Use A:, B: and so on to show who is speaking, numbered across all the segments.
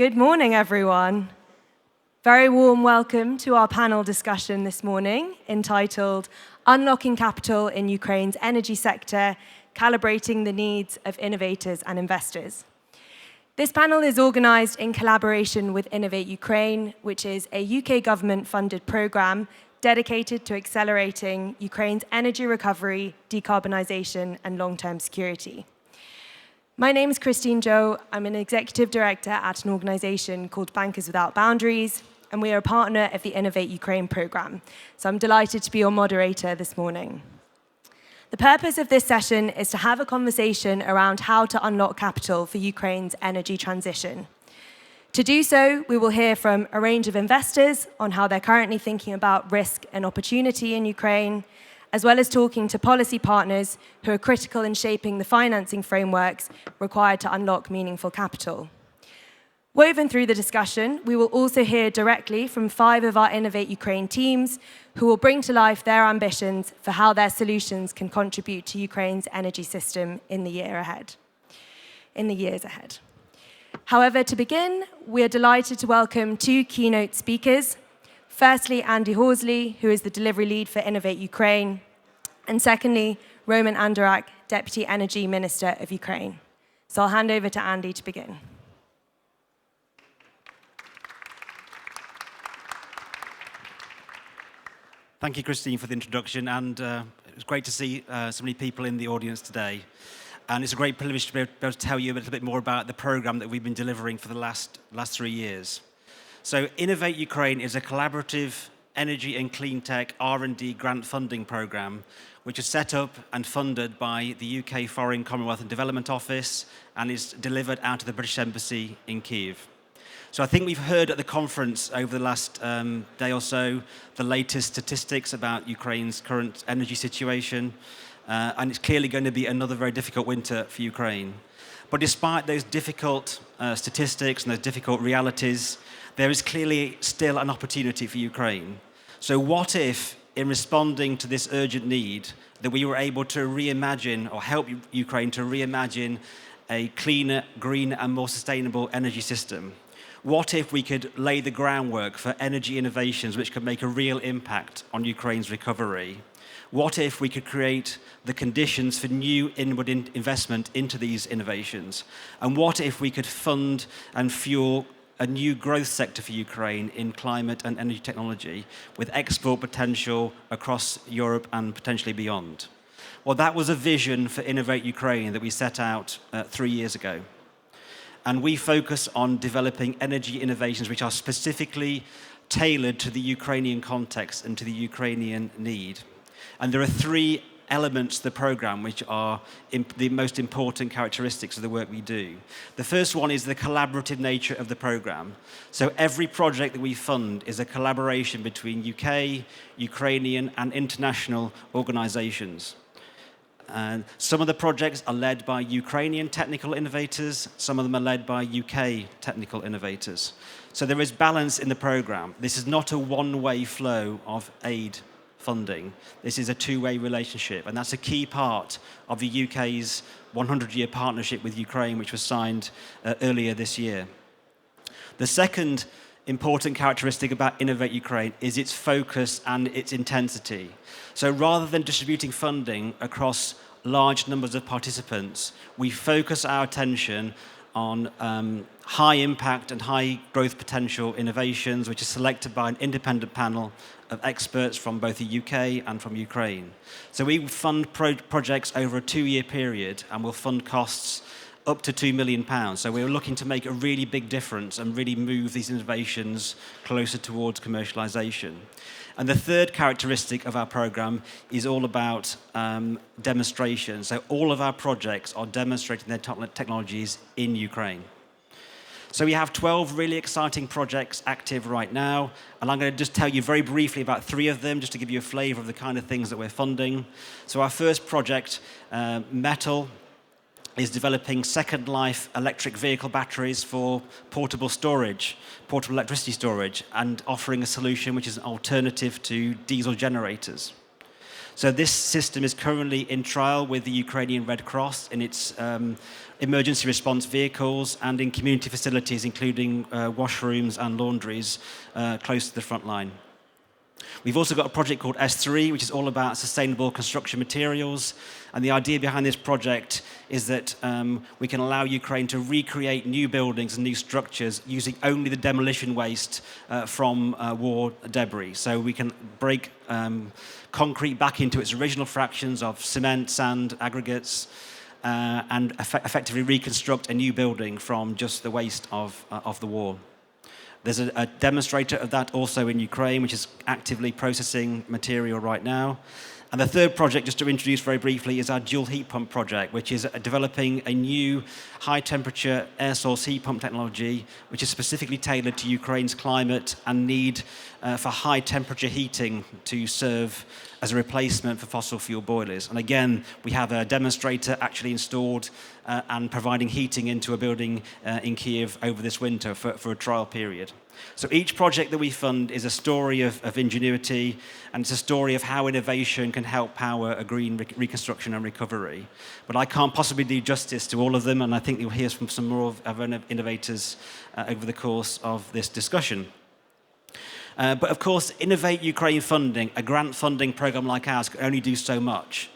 A: Good morning, everyone. Very warm welcome to our panel discussion this morning, entitled Unlocking Capital in Ukraine's Energy Sector, Calibrating the Needs of Innovators and Investors. This panel is organized in collaboration with Innovate Ukraine, which is a UK government-funded program dedicated to accelerating Ukraine's energy recovery, decarbonization, and long-term security. My name is Christine Joe. I'm an executive director at an organization called Bankers Without Boundaries, and we are a partner of the Innovate Ukraine program. So I'm delighted to be your moderator this morning. The purpose of this session is to have a conversation around how to unlock capital for Ukraine's energy transition. To do so, we will hear from a range of investors on how they're currently thinking about risk and opportunity in Ukraine, as well as talking to policy partners who are critical in shaping the financing frameworks required to unlock meaningful capital. Woven through the discussion, we will also hear directly from 5 of our Innovate Ukraine teams who will bring to life their ambitions for how their solutions can contribute to Ukraine's energy system in the years ahead. However, to begin, we are delighted to welcome 2 keynote speakers. Firstly, Andy Horsley, who is the delivery lead for Innovate Ukraine, and secondly, Roman Andorak, Deputy Energy Minister of Ukraine. So I'll hand over to Andy to begin.
B: Thank you, Christine, for the introduction, and it's great to see so many people in the audience today. And it's a great privilege to be able to tell you a little bit more about the program that we've been delivering for the last 3 years. So Innovate Ukraine is a collaborative energy and clean tech R&D grant funding program, which is set up and funded by the UK Foreign, Commonwealth and Development Office and is delivered out of the British Embassy in Kyiv. So I think we've heard at the conference over the last day or so the latest statistics about Ukraine's current energy situation, and it's clearly going to be another very difficult winter for Ukraine. But despite those difficult statistics and those difficult realities, there is clearly still an opportunity for Ukraine. So what if, in responding to this urgent need, that we were able to reimagine or help Ukraine to reimagine a cleaner, greener and more sustainable energy system? What if we could lay the groundwork for energy innovations which could make a real impact on Ukraine's recovery? What if we could create the conditions for new inward investment into these innovations? And what if we could fund and fuel a new growth sector for Ukraine in climate and energy technology with export potential across Europe and potentially beyond? Well, that was a vision for Innovate Ukraine that we set out 3 years ago. And we focus on developing energy innovations which are specifically tailored to the Ukrainian context and to the Ukrainian need. And there are 3 elements to the program which are the most important characteristics of the work we do. The first one is the collaborative nature of the program. So every project that we fund is a collaboration between UK, Ukrainian and international organizations. And some of the projects are led by Ukrainian technical innovators, some of them are led by UK technical innovators. So there is balance in the program. This is not a one-way flow of aid funding. This is a 2-way relationship, and that's a key part of the UK's 100-year partnership with Ukraine, which was signed earlier this year. The second important characteristic about Innovate Ukraine is its focus and its intensity. So rather than distributing funding across large numbers of participants, we focus our attention on high impact and high growth potential innovations, which are selected by an independent panel of experts from both the UK and from Ukraine. So we fund projects over a 2-year period and will fund costs up to £2 million. So we're looking to make a really big difference and really move these innovations closer towards commercialization. And the third characteristic of our program is all about demonstration. So all of our projects are demonstrating their technologies in Ukraine. So we have 12 really exciting projects active right now, and I'm going to just tell you very briefly about 3 of them, just to give you a flavor of the kind of things that we're funding. So our first project, Metal, is developing second life electric vehicle batteries for portable storage, portable electricity storage, and offering a solution which is an alternative to diesel generators. So this system is currently in trial with the Ukrainian Red Cross in its emergency response vehicles and in community facilities, including washrooms and laundries close to the front line. We've also got a project called S3, which is all about sustainable construction materials. And the idea behind this project is that we can allow Ukraine to recreate new buildings and new structures using only the demolition waste from war debris. So we can break concrete back into its original fractions of cement, sand, aggregates, and effectively reconstruct a new building from just the waste of the war. There's a demonstrator of that also in Ukraine, which is actively processing material right now. And the third project, just to introduce very briefly, is our dual heat pump project, which is developing a new high-temperature air source heat pump technology, which is specifically tailored to Ukraine's climate and need for high-temperature heating to serve as a replacement for fossil fuel boilers. And again, we have a demonstrator actually installed and providing heating into a building in Kiev over this winter for a trial period. So each project that we fund is a story of ingenuity, and it's a story of how innovation can help power a green reconstruction and recovery. But I can't possibly do justice to all of them, and I think you'll hear from some more of our innovators over the course of this discussion. But of course, Innovate Ukraine funding, a grant funding program like ours, can only do so much.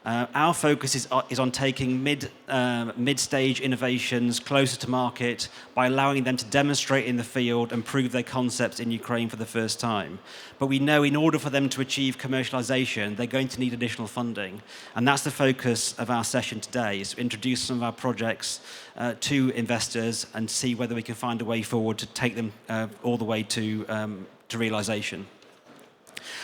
B: Our focus is on taking mid-stage innovations closer to market by allowing them to demonstrate in the field and prove their concepts in Ukraine for the first time. But we know in order for them to achieve commercialization, they're going to need additional funding. And that's the focus of our session today, is to introduce some of our projects to investors and see whether we can find a way forward to take them all the way to realization.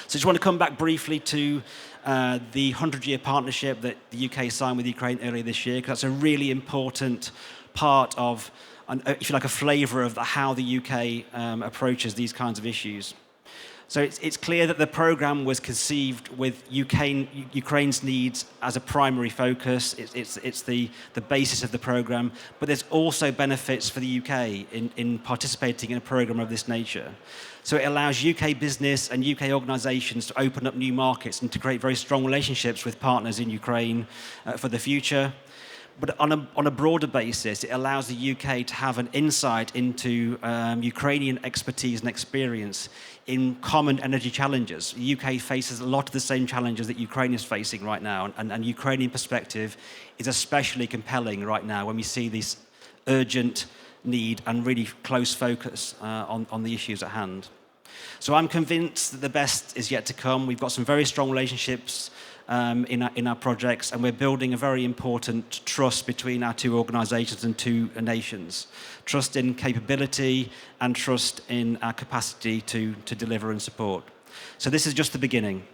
B: So I just want to come back briefly to the 100-year partnership that the UK signed with Ukraine earlier this year, because that's a really important part of, if you like, a flavour of how the UK approaches these kinds of issues. So it's clear that the programme was conceived with Ukraine's needs as a primary focus. It's the basis of the programme, but there's also benefits for the UK in participating in a programme of this nature. So it allows UK business and UK organisations to open up new markets and to create very strong relationships with partners in Ukraine for the future. But on a broader basis, it allows the UK to have an insight into Ukrainian expertise and experience in common energy challenges. The UK faces a lot of the same challenges that Ukraine is facing right now, and Ukrainian perspective is especially compelling right now when we see this urgent need and really close focus on the issues at hand. So I'm convinced that the best is yet to come. We've got some very strong relationships in our projects, and we're building a very important trust between our two organisations and two nations. Trust in capability and trust in our capacity to deliver and support. So this is just the beginning.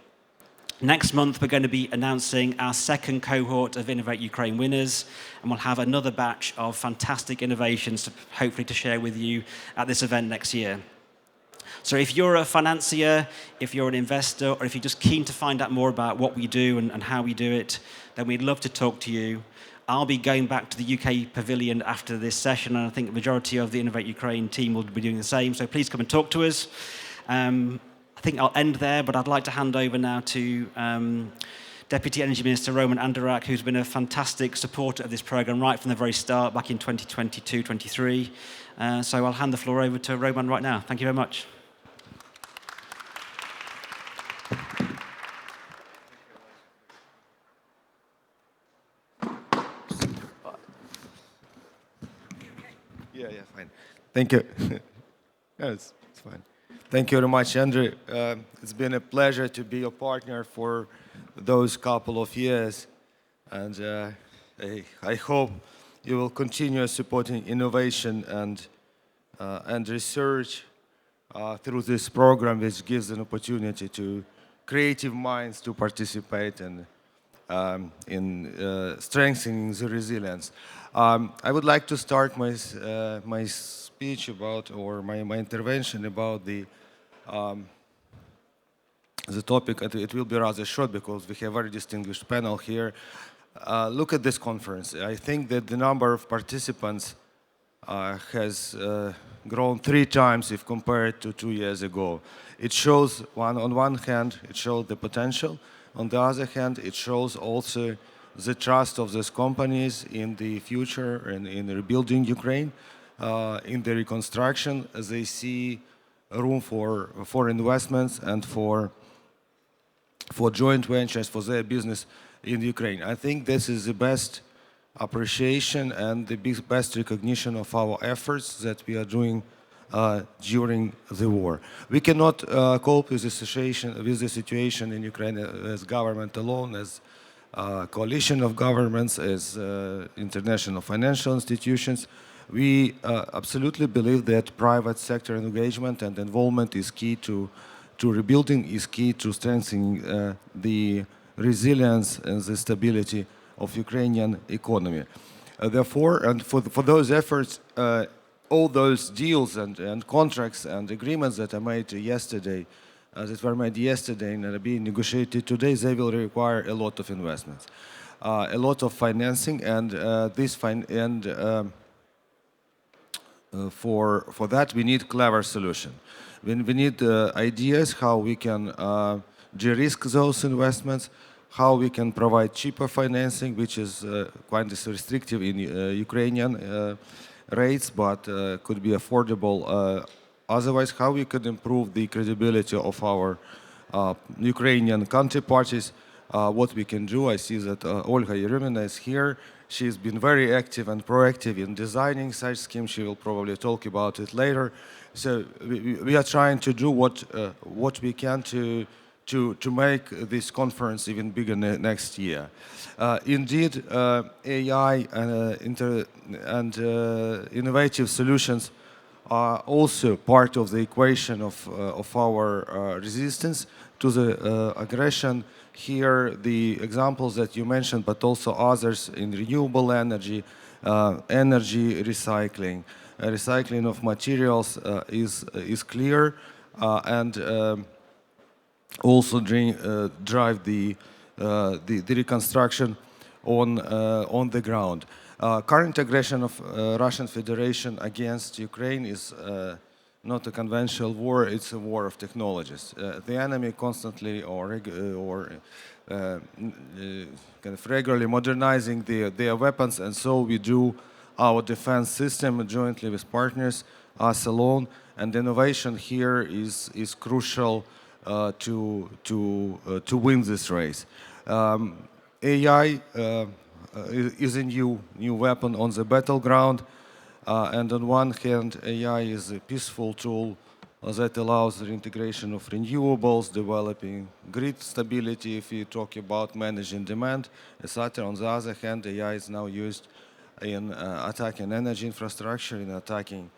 B: Next month, we're going to be announcing our second cohort of Innovate Ukraine winners, and we'll have another batch of fantastic innovations hopefully to share with you at this event next year. So if you're a financier, if you're an investor, or if you're just keen to find out more about what we do and how we do it, then we'd love to talk to you. I'll be going back to the UK pavilion after this session, and I think the majority of the Innovate Ukraine team will be doing the same, so please come and talk to us. I think I'll end there, but I'd like to hand over now to Deputy Energy Minister Roman Andorak, who's been a fantastic supporter of this programme right from the very start, back in 2022-23. So I'll hand the floor over to Roman right now. Thank you very much.
C: Yeah, fine. Thank you. No, it's fine. Thank you very much, Andrew. It's been a pleasure to be your partner for those couple of years, and I hope you will continue supporting innovation and research through this program, which gives an opportunity to creative minds to participate in strengthening the resilience. I would like to start my speech about, or my intervention about the topic. It will be rather short because we have a very distinguished panel here. Look at this conference. I think that the number of participants has grown 3 times if compared to 2 years ago. It shows, on one hand, it shows the potential, On the other hand, it shows also the trust of these companies in the future and in rebuilding Ukraine, in the reconstruction. They see room for investments and for joint ventures for their business in Ukraine. I think this is the best appreciation and the best recognition of our efforts that we are doing during the war. We cannot cope with the situation in Ukraine as government alone, as coalition of governments, as international financial institutions. We absolutely believe that private sector engagement and involvement is key to rebuilding, is key to strengthening the resilience and the stability of Ukrainian economy. Therefore, and for those efforts, all those deals and contracts and agreements that are made yesterday, that were made yesterday and are being negotiated today, they will require a lot of investments, a lot of financing, and for that we need clever solution. We need ideas how we can de-risk those investments, how we can provide cheaper financing, which is quite restrictive in Ukrainian rates, but could be affordable otherwise, how we could improve the credibility of our Ukrainian counterparties, what we can do. I see that Olga Yeremina is here. She's been very active and proactive in designing such schemes. She will probably talk about it later. So we are trying to do what we can to make this conference even bigger next year. Indeed, AI and innovative solutions are also part of the equation of our resistance to the aggression. Here, the examples that you mentioned, but also others in renewable energy, energy recycling, recycling of materials is clear, and also drive the reconstruction on the ground. Current aggression of Russian Federation against Ukraine is not a conventional war, it's a war of technologies. The enemy constantly kind of regularly modernizing their weapons, and so we do our defense system jointly with partners, us alone, and innovation here is crucial to win this race. AI is a new weapon on the battleground, and on one hand, AI is a peaceful tool that allows the integration of renewables, developing grid stability if we talk about managing demand, etc. On the other hand, AI is now used in attacking energy infrastructure, in attacking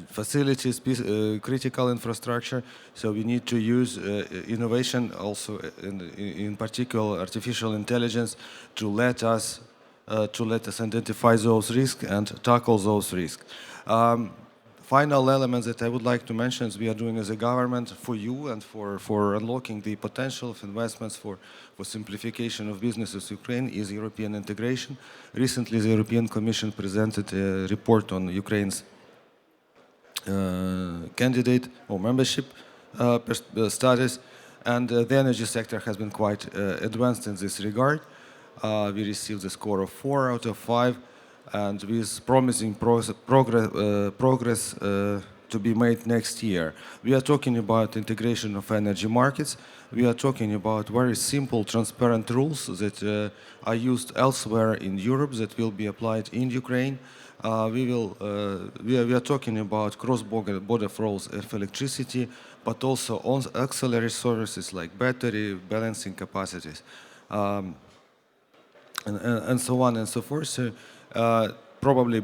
C: facilities, critical infrastructure. So we need to use innovation also, in particular artificial intelligence, to let us identify those risks and tackle those risks. Final elements that I would like to mention is we are doing as a government for you and for unlocking the potential of investments for simplification of businesses in Ukraine is European integration. Recently, the European Commission presented a report on Ukraine's candidate or membership status, and the energy sector has been quite advanced in this regard. We received a score of 4 out of 5, and with promising progress to be made next year. We are talking about integration of energy markets. We are talking about very simple, transparent rules that are used elsewhere in Europe that will be applied in Ukraine. We are talking about cross-border flows of electricity, but also on auxiliary services like battery, balancing capacities, and so on and so forth. So, probably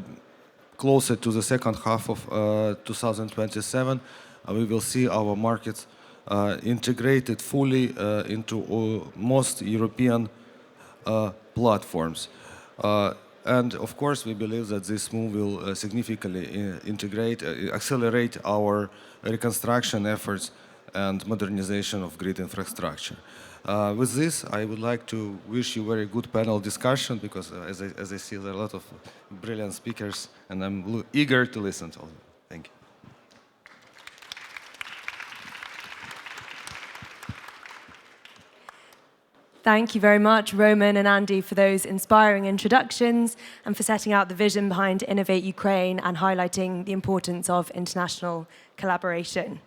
C: closer to the second half of 2027, we will see our markets integrated fully into most European platforms. And of course, we believe that this move will significantly accelerate our reconstruction efforts and modernization of grid infrastructure. With this, I would like to wish you a very good panel discussion because, as I see, there are a lot of brilliant speakers, and I'm eager to listen to all of them. Thank you.
A: Thank you very much, Roman and Andy, for those inspiring introductions and for setting out the vision behind Innovate Ukraine and highlighting the importance of international collaboration.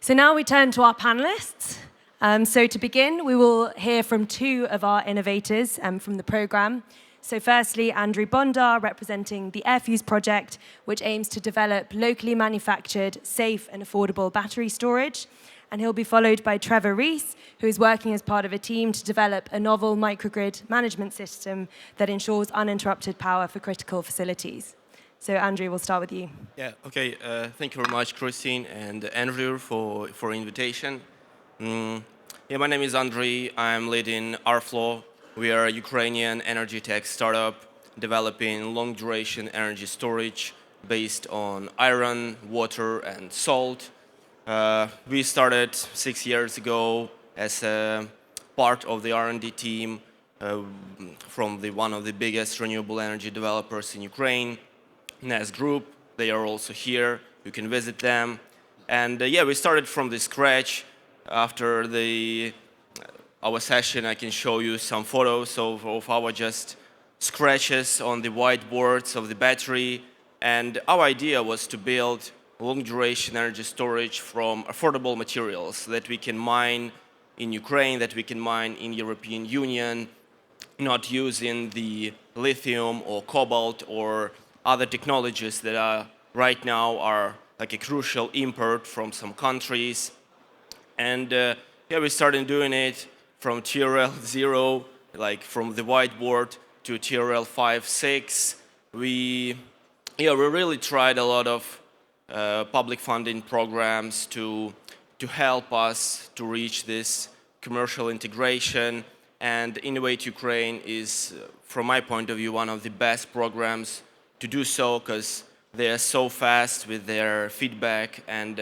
A: So now we turn to our panelists. So to begin, we will hear from two of our innovators from the program. So firstly, Andrew Bondar, representing the Airfuse project, which aims to develop locally manufactured, safe and affordable battery storage. And he'll be followed by Trevor Rees, who is working as part of a team to develop a novel microgrid management system that ensures uninterrupted power for critical facilities. So Andrew, we'll start with you.
D: Yeah, okay. Thank you very much, Christine and Andrew, for invitation. Yeah, my name is Andriy. I'm leading Rflow. We are a Ukrainian energy tech startup developing long-duration energy storage based on iron, water, and salt. We started 6 years ago as a part of the R&D team from one of the biggest renewable energy developers in Ukraine, NES Group. They are also here. You can visit them. And yeah, we started from the scratch. After our session, I can show you some photos of our just scratches on the whiteboards of the battery. And our idea was to build long-duration energy storage from affordable materials that we can mine in Ukraine, that we can mine in European Union, not using the lithium or cobalt or other technologies that are right now are like a crucial import from some countries. And yeah, we started doing it from TRL 0, like from the whiteboard, to TRL 5, 6. We really tried a lot of public funding programs to help us to reach this commercial integration. And Innovate Ukraine is, from my point of view, one of the best programs to do so, because they are so fast with their feedback and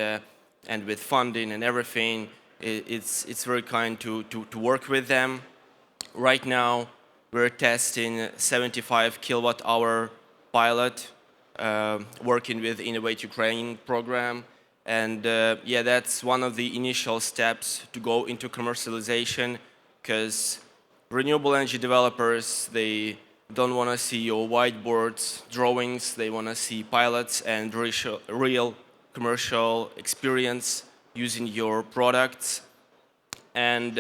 D: with funding and everything. It's very kind to work with them. Right now, we're testing 75 kilowatt-hour pilot, working with Innovate Ukraine program. And yeah, that's one of the initial steps to go into commercialization, because renewable energy developers, they don't want to see your whiteboards, drawings. They want to see pilots and real commercial experience using your products. And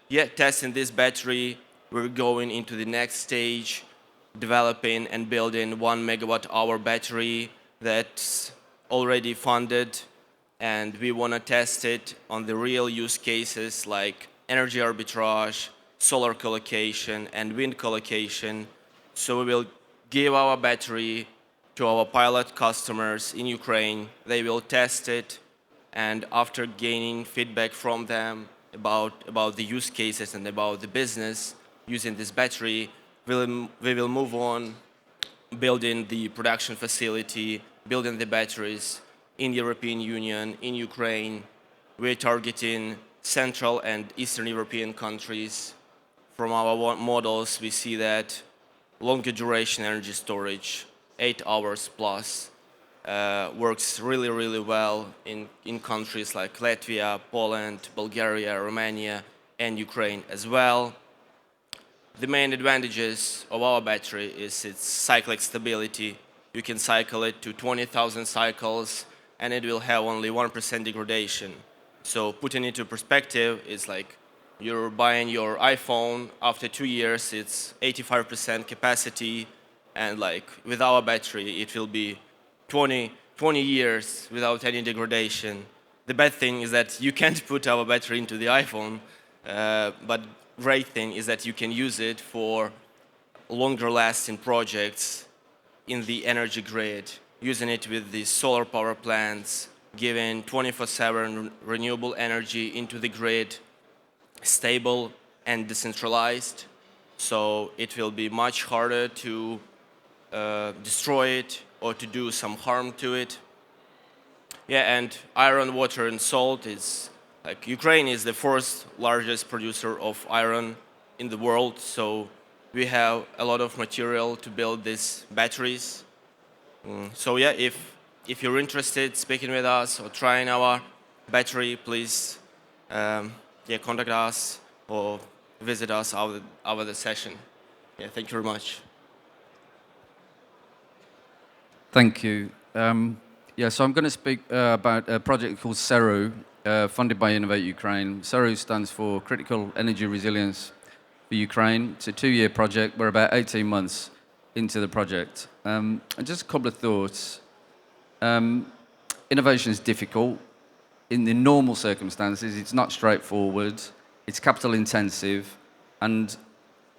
D: yeah, testing this battery, we're going into the next stage, developing and building 1 megawatt-hour battery that's already funded. And we want to test it on the real use cases like energy arbitrage, solar collocation, and wind collocation. So we will give our battery to our pilot customers in Ukraine. They will test it, and after gaining feedback from them about the use cases and about the business using this battery, we will move on building the production facility, building the batteries in the European Union, in Ukraine. We're targeting Central and Eastern European countries. From our models, we see that longer duration energy storage, 8 hours plus, works really, really well in countries like Latvia, Poland, Bulgaria, Romania, and Ukraine as well. The main advantages of our battery is its cyclic stability. You can cycle it to 20,000 cycles, and it will have only 1% degradation. So putting it into perspective, it's like you're buying your iPhone, after 2 years, it's 85% capacity, and like with our battery, it will be 20 years without any degradation. The bad thing is that you can't put our battery into the iPhone, but great thing is that you can use it for longer lasting projects in the energy grid, using it with the solar power plants, giving 24/7 renewable energy into the grid, stable and decentralized. So it will be much harder to destroy it or to do some harm to it. Yeah, and iron, water, and salt is like Ukraine is the fourth largest producer of iron in the world. So we have a lot of material to build these batteries. So yeah, if you're interested speaking with us or trying our battery, please yeah, contact us or visit us over the session. Yeah, thank you very much.
E: Thank you. So I'm going to speak about a project called CERU, funded by Innovate Ukraine. CERU stands for Critical Energy Resilience for Ukraine. It's a 2-year project. We're about 18 months into the project. And just a couple of thoughts. Innovation is difficult. In the normal circumstances, it's not straightforward. It's capital intensive. And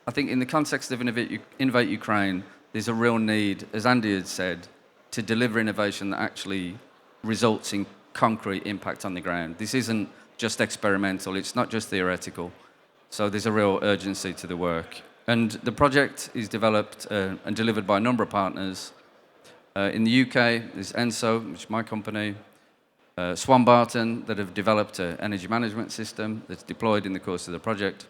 E: I think in the context of Innovate Ukraine, there's a real need, as Andy had said, to deliver innovation that actually results in concrete impact on the ground. This isn't just experimental, it's not just theoretical. So there's a real urgency to the work. And the project is developed and delivered by a number of partners. In the UK, there's ENSO, which is my company, Swan Barton, that have developed an energy management system that's deployed in the course of the project.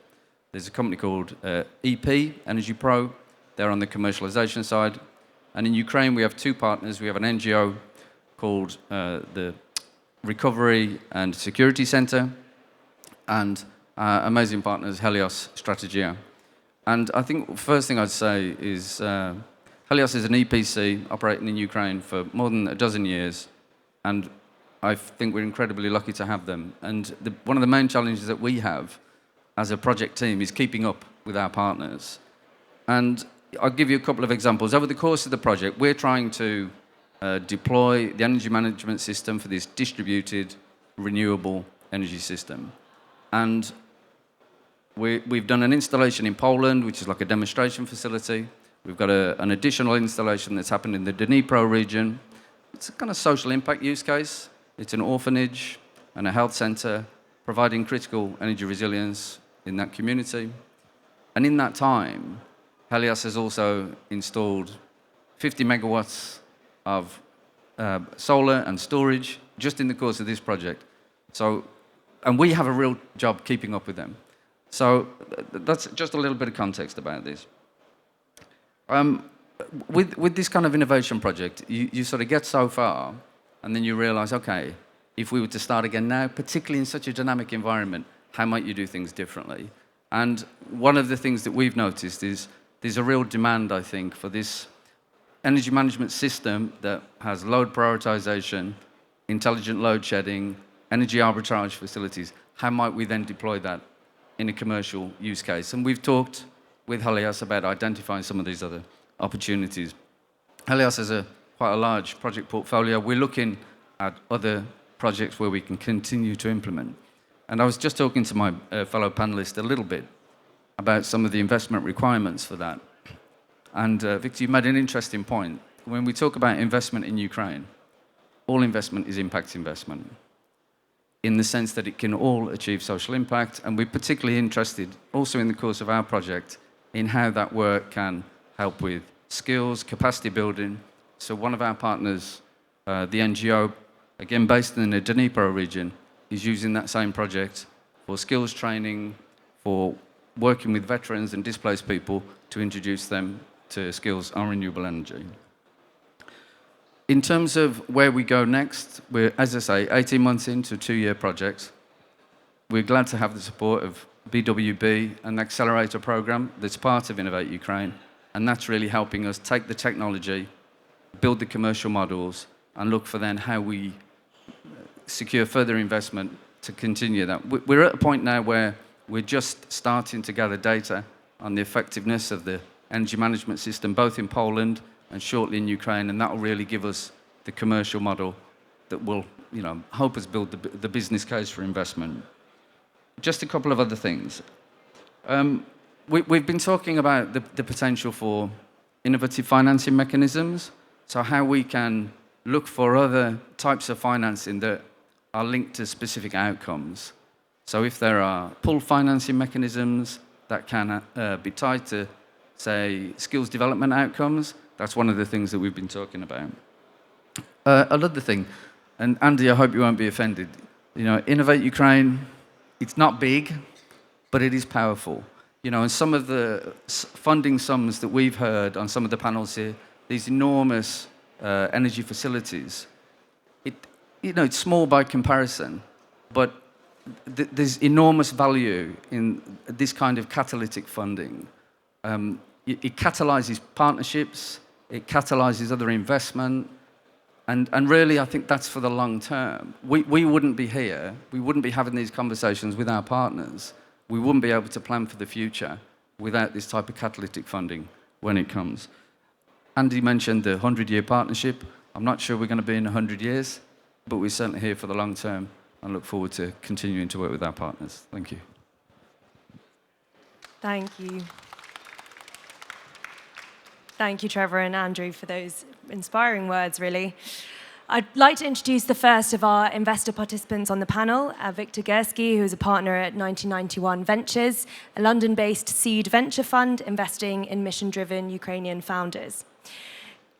E: There's a company called EP, Energy Pro. They're on the commercialization side. And in Ukraine, we have 2 partners. We have an NGO called the Recovery and Security Center, and amazing partners, Helios Strategia. And I think the first thing I'd say is Helios is an EPC operating in Ukraine for more than a dozen years, and I think we're incredibly lucky to have them. And one of the main challenges that we have as a project team is keeping up with our partners. And I'll give you a couple of examples. Over the course of the project, we're trying to deploy the energy management system for this distributed, renewable energy system. And we've done an installation in Poland, which is like a demonstration facility. We've got an additional installation that's happened in the Dnipro region. It's a kind of social impact use case. It's an orphanage and a health center providing critical energy resilience in that community. And in that time, Helios has also installed 50 megawatts of solar and storage just in the course of this project. And we have a real job keeping up with them. So that's just a little bit of context about this. With this kind of innovation project, you sort of get so far, and then you realize, okay, if we were to start again now, particularly in such a dynamic environment, how might you do things differently? And one of the things that we've noticed is there's a real demand, I think, for this energy management system that has load prioritization, intelligent load shedding, energy arbitrage facilities. How might we then deploy that in a commercial use case? And we've talked with Helios about identifying some of these other opportunities. Helios has quite a large project portfolio. We're looking at other projects where we can continue to implement. And I was just talking to my fellow panelists a little bit about some of the investment requirements for that. And Victor, you made an interesting point. When we talk about investment in Ukraine, all investment is impact investment, in the sense that it can all achieve social impact. And we're particularly interested, also in the course of our project, in how that work can help with skills, capacity building. So one of our partners, the NGO, again based in the Dnipro region, is using that same project for skills training, for working with veterans and displaced people to introduce them to skills on renewable energy. In terms of where we go next, we're, as I say, 18 months into a 2-year project. We're glad to have the support of BWB, an accelerator program that's part of Innovate Ukraine, and that's really helping us take the technology, build the commercial models, and look for then how we secure further investment to continue that. We're at a point now where we're just starting to gather data on the effectiveness of the energy management system, both in Poland and shortly in Ukraine, and that will really give us the commercial model that will, help us build the business case for investment. Just a couple of other things. We've been talking about the potential for innovative financing mechanisms, so how we can look for other types of financing that are linked to specific outcomes. So if there are pull financing mechanisms that can be tied to, say, skills development outcomes, that's one of the things that we've been talking about. Another thing, and Andy, I hope you won't be offended, Innovate Ukraine, it's not big, but it is powerful. And some of the funding sums that we've heard on some of the panels here, these enormous energy facilities, it's small by comparison, but there's enormous value in this kind of catalytic funding. It catalyzes partnerships, it catalyzes other investment, and really I think that's for the long term. We wouldn't be here, we wouldn't be having these conversations with our partners, we wouldn't be able to plan for the future without this type of catalytic funding when it comes. Andy mentioned the 100-year partnership. I'm not sure we're going to be in 100 years, but we're certainly here for the long term and look forward to continuing to work with our partners. Thank you.
A: Thank you. Thank you, Trevor and Andrew, for those inspiring words, really. I'd like to introduce the first of our investor participants on the panel, Victor Gursky, who is a partner at 1991 Ventures, a London-based seed venture fund investing in mission-driven Ukrainian founders.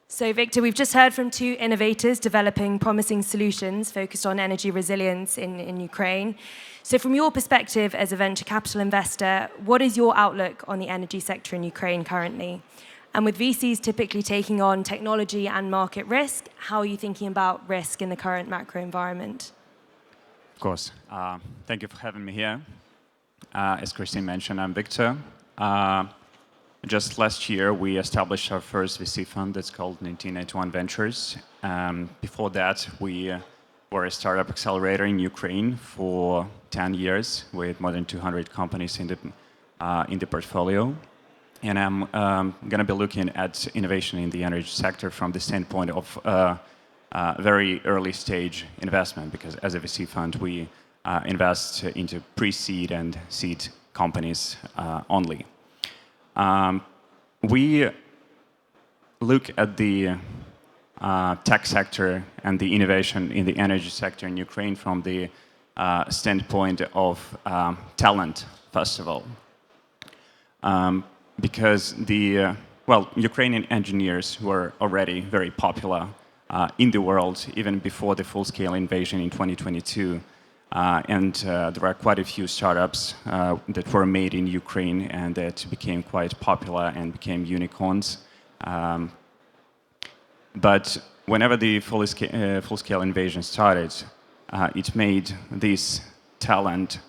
A: So, Victor, we've just heard from two innovators developing promising solutions focused on energy resilience in Ukraine. So, from your perspective as a venture capital investor, what is your outlook on the energy sector in Ukraine currently? And with VCs typically taking on technology and market risk, how are you thinking about risk in the current macro environment?
F: Of course. Thank you for having me here. As Christine mentioned, I'm Victor. Just last year, we established our first VC fund that's called 1991 Ventures. Before that, we were a startup accelerator in Ukraine for 10 years with more than 200 companies in the portfolio. And I'm going to be looking at innovation in the energy sector from the standpoint of very early stage investment, because as a VC fund, we invest into pre-seed and seed companies only. We look at the tech sector and the innovation in the energy sector in Ukraine from the standpoint of talent, first of all. Because Ukrainian engineers were already very popular in the world, even before the full-scale invasion in 2022. And there are quite a few startups that were made in Ukraine and that became quite popular and became unicorns. But whenever the full-scale invasion started, it made this talent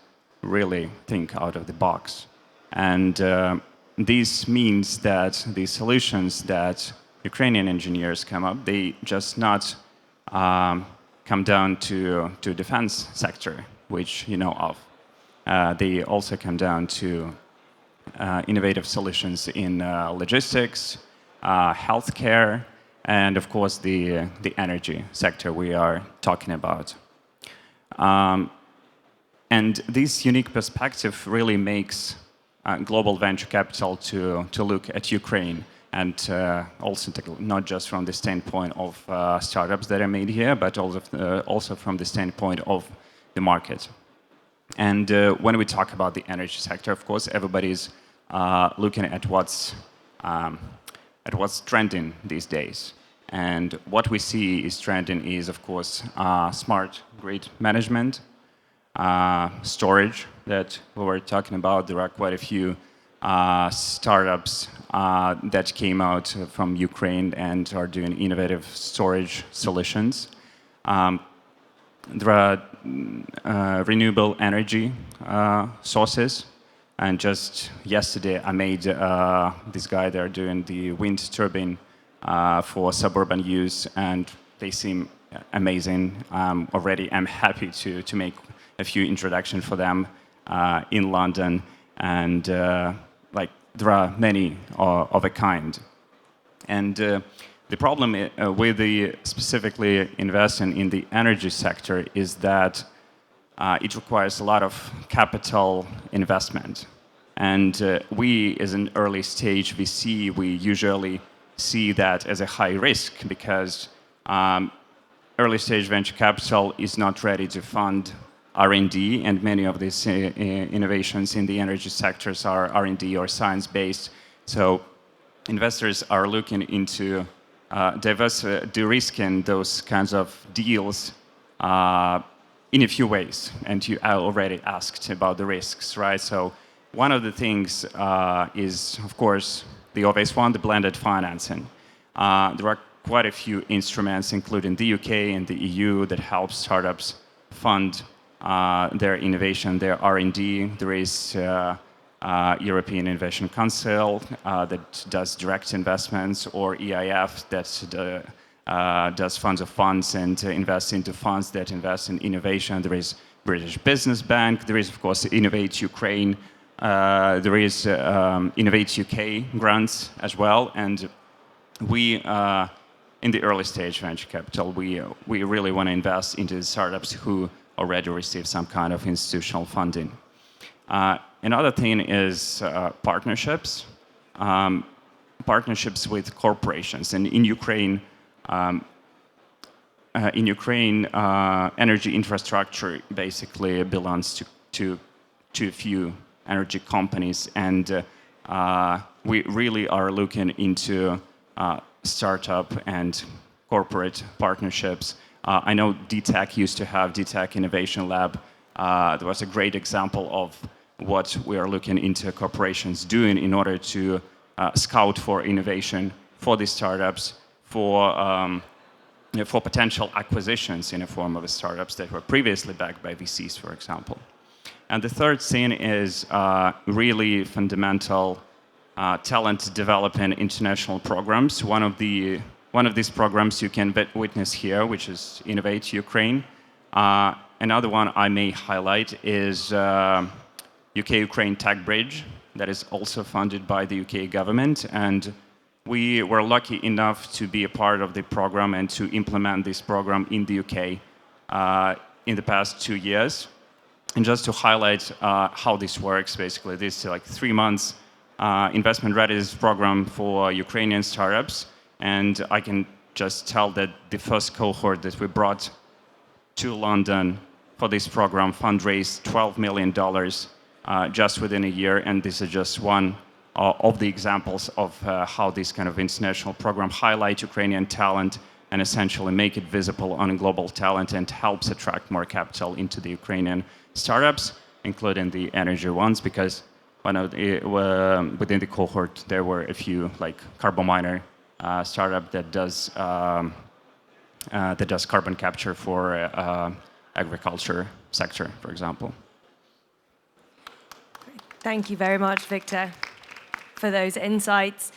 F: really think out of the box. And this means that the solutions that Ukrainian engineers come up, they just not come down to defense sector, which you know of. They also come down to innovative solutions in logistics, healthcare, and of course the energy sector we are talking about. And this unique perspective really makes global venture capital to look at Ukraine and also not just from the standpoint of startups that are made here, but also from the standpoint of the market. And when we talk about the energy sector, of course, everybody's looking at what's trending these days. And what we see is trending is, of course, smart grid management, storage that we were talking about. There are quite a few startups that came out from Ukraine and are doing innovative storage solutions. There are renewable energy sources. And just yesterday, I made this guy there doing the wind turbine for suburban use, and they seem amazing. Already, I'm happy to make a few introductions for them in London, and there are many of a kind. And the problem with specifically investing in the energy sector is that it requires a lot of capital investment. And we, as an early stage VC, we usually see that as a high risk because early stage venture capital is not ready to fund R&D, and many of these innovations in the energy sectors are R&D or science-based. So investors are looking into de-risking those kinds of deals in a few ways. And you already asked about the risks, right? So one of the things is, of course, the obvious one, the blended financing. There are quite a few instruments, including the UK and the EU, that help startups fund their innovation, their R&D. There is European Innovation Council that does direct investments, or EIF that does funds of funds and invests into funds that invest in innovation. There is British Business Bank. There is, of course, Innovate Ukraine. There is Innovate UK grants as well. And we, in the early stage venture capital, we really want to invest into the startups who already receive some kind of institutional funding. Another thing is partnerships. Partnerships with corporations. And in Ukraine, energy infrastructure basically belongs to a few energy companies, and we really are looking into startup and corporate partnerships. I know DTEC used to have DTEC Innovation Lab. There was a great example of what we are looking into corporations doing in order to scout for innovation for these startups, for potential acquisitions in the form of startups that were previously backed by VCs, for example. And the third thing is really fundamental talent development international programs. One of these programs you can witness here, which is Innovate Ukraine. Another one I may highlight is UK-Ukraine Tech Bridge, that is also funded by the UK government. And we were lucky enough to be a part of the program and to implement this program in the UK in the past 2 years. And just to highlight how this works, basically, this is like 3 months investment readiness program for Ukrainian startups. And I can just tell that the first cohort that we brought to London for this program fundraised $12 million just within a year. And this is just one of the examples of how this kind of international program highlights Ukrainian talent and essentially make it visible on a global talent and helps attract more capital into the Ukrainian startups, including the energy ones, because within the cohort there were a few, like carbon miner startup that does carbon capture for agriculture sector, for example.
A: Thank you very much, Victor, for those insights.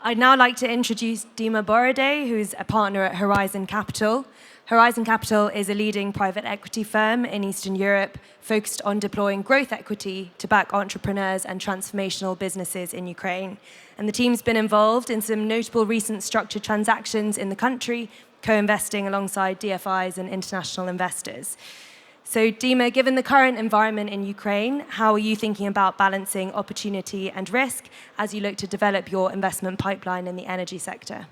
A: I'd now like to introduce Dima Borode, who's a partner at Horizon Capital. Horizon Capital is a leading private equity firm in Eastern Europe focused on deploying growth equity to back entrepreneurs and transformational businesses in Ukraine. And the team's been involved in some notable recent structured transactions in the country, co-investing alongside DFIs and international investors. So Dima, given the current environment in Ukraine, how are you thinking about balancing opportunity and risk as you look to develop your investment pipeline in the energy sector?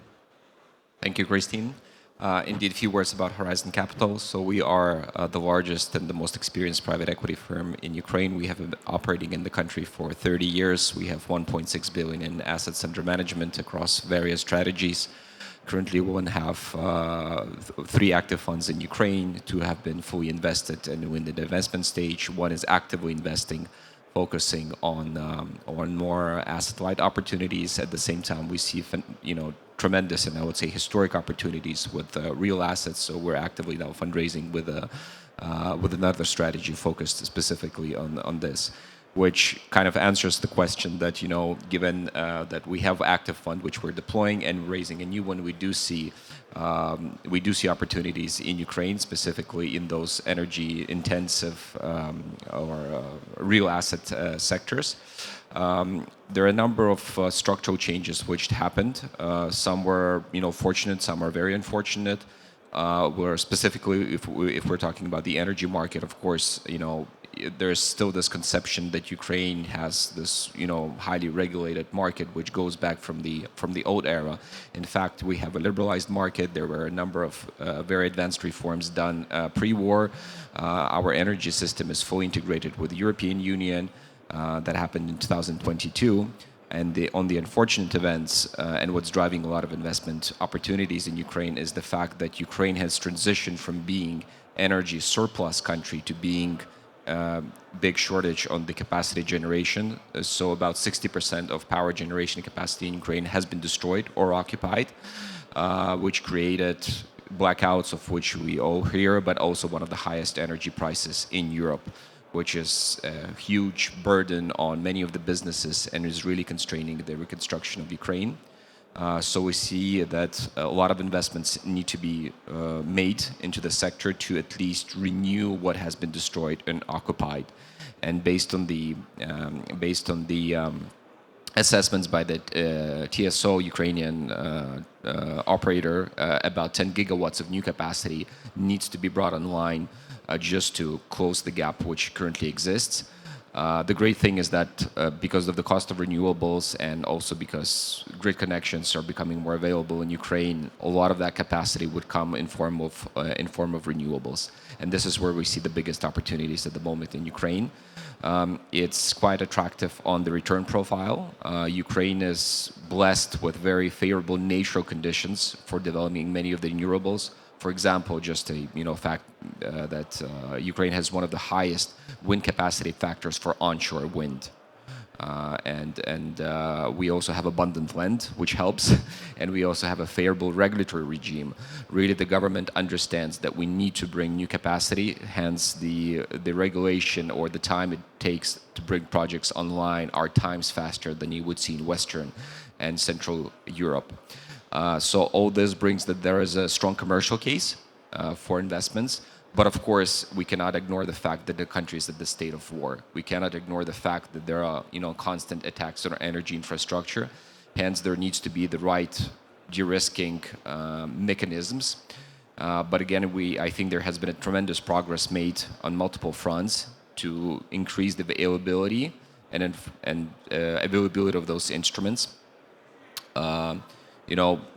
G: Thank you, Christine. Indeed, a few words about Horizon Capital. So we are the largest and the most experienced private equity firm in Ukraine. We have been operating in the country for 30 years. We have 1.6 billion in assets under management across various strategies. Currently, we have 3 active funds in Ukraine. 2 have been fully invested and in the investment stage. 1 is actively investing, focusing on more asset-light opportunities. At the same time, we see tremendous and I would say historic opportunities with real assets. So we're actively now fundraising with another strategy focused specifically on this, which kind of answers the question that, given that we have active fund which we're deploying and raising a new one, we do see opportunities in Ukraine, specifically in those energy intensive or real asset sectors. There are a number of structural changes which happened. Some were, fortunate, some are very unfortunate. Where specifically, if we're talking about the energy market, of course, there's still this conception that Ukraine has this, highly regulated market, which goes back from the old era. In fact, we have a liberalized market. There were a number of very advanced reforms done pre-war. Our energy system is fully integrated with the European Union. That happened in 2022. And on the unfortunate events and what's driving a lot of investment opportunities in Ukraine is the fact that Ukraine has transitioned from being energy surplus country to being big shortage on the capacity generation. So about 60% of power generation capacity in Ukraine has been destroyed or occupied, which created blackouts of which we all hear, but also one of the highest energy prices in Europe, which is a huge burden on many of the businesses and is really constraining the reconstruction of Ukraine. So we see that a lot of investments need to be made into the sector to at least renew what has been destroyed and occupied. And based on the assessments by the TSO Ukrainian operator, about 10 gigawatts of new capacity needs to be brought online just to close the gap which currently exists. The great thing is that because of the cost of renewables and also because grid connections are becoming more available in Ukraine, a lot of that capacity would come in form of renewables. And this is where we see the biggest opportunities at the moment in Ukraine. It's quite attractive on the return profile. Ukraine is blessed with very favorable natural conditions for developing many of the renewables. For example, just a fact that Ukraine has one of the highest wind capacity factors for onshore wind. And we also have abundant land, which helps, and we also have a favorable regulatory regime. Really, the government understands that we need to bring new capacity, hence the regulation or the time it takes to bring projects online are times faster than you would see in Western and Central Europe. So all this brings that there is a strong commercial case for investments. But of course, we cannot ignore the fact that the country is at the state of war. We cannot ignore the fact that there are constant attacks on our energy infrastructure. Hence, there needs to be the right de-risking mechanisms. But again, I think there has been a tremendous progress made on multiple fronts to increase the availability and availability of those instruments.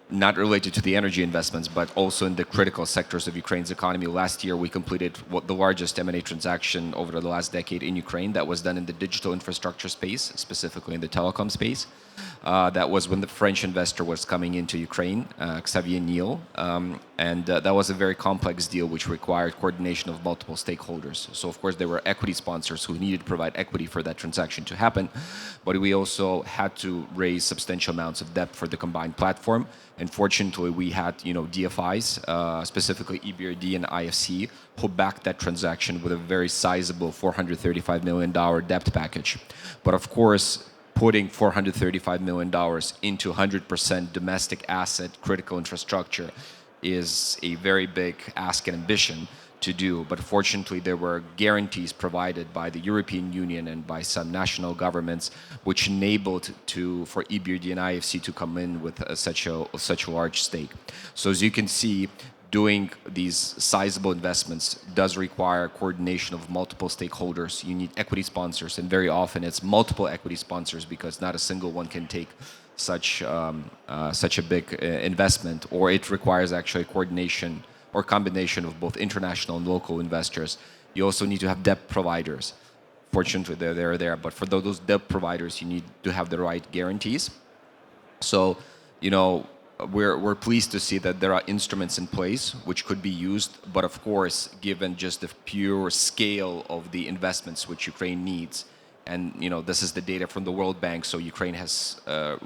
G: Not related to the energy investments, but also in the critical sectors of Ukraine's economy. Last year, we completed the largest M&A transaction over the last decade in Ukraine. That was done in the digital infrastructure space, specifically in the telecom space. That was when the French investor was coming into Ukraine, Xavier Niel. And that was a very complex deal which required coordination of multiple stakeholders. So, of course, there were equity sponsors who needed to provide equity for that transaction to happen. But we also had to raise substantial amounts of debt for the combined platform. And fortunately, we had DFIs, specifically EBRD and IFC, who backed that transaction with a very sizable $435 million debt package. But of course, putting $435 million into 100% domestic asset critical infrastructure is a very big ask and ambition to do. But fortunately, there were guarantees provided by the European Union and by some national governments, which enabled for EBRD and IFC to come in with such a large stake. So as you can see, doing these sizable investments does require coordination of multiple stakeholders. You need equity sponsors, and very often it's multiple equity sponsors because not a single one can take such a big investment, or it requires actually coordination or combination of both international and local investors. You also need to have debt providers. Fortunately, they're there, but for those debt providers, you need to have the right guarantees. So, we're pleased to see that there are instruments in place which could be used, but of course, given just the pure scale of the investments which Ukraine needs, and this is the data from the World Bank, so Ukraine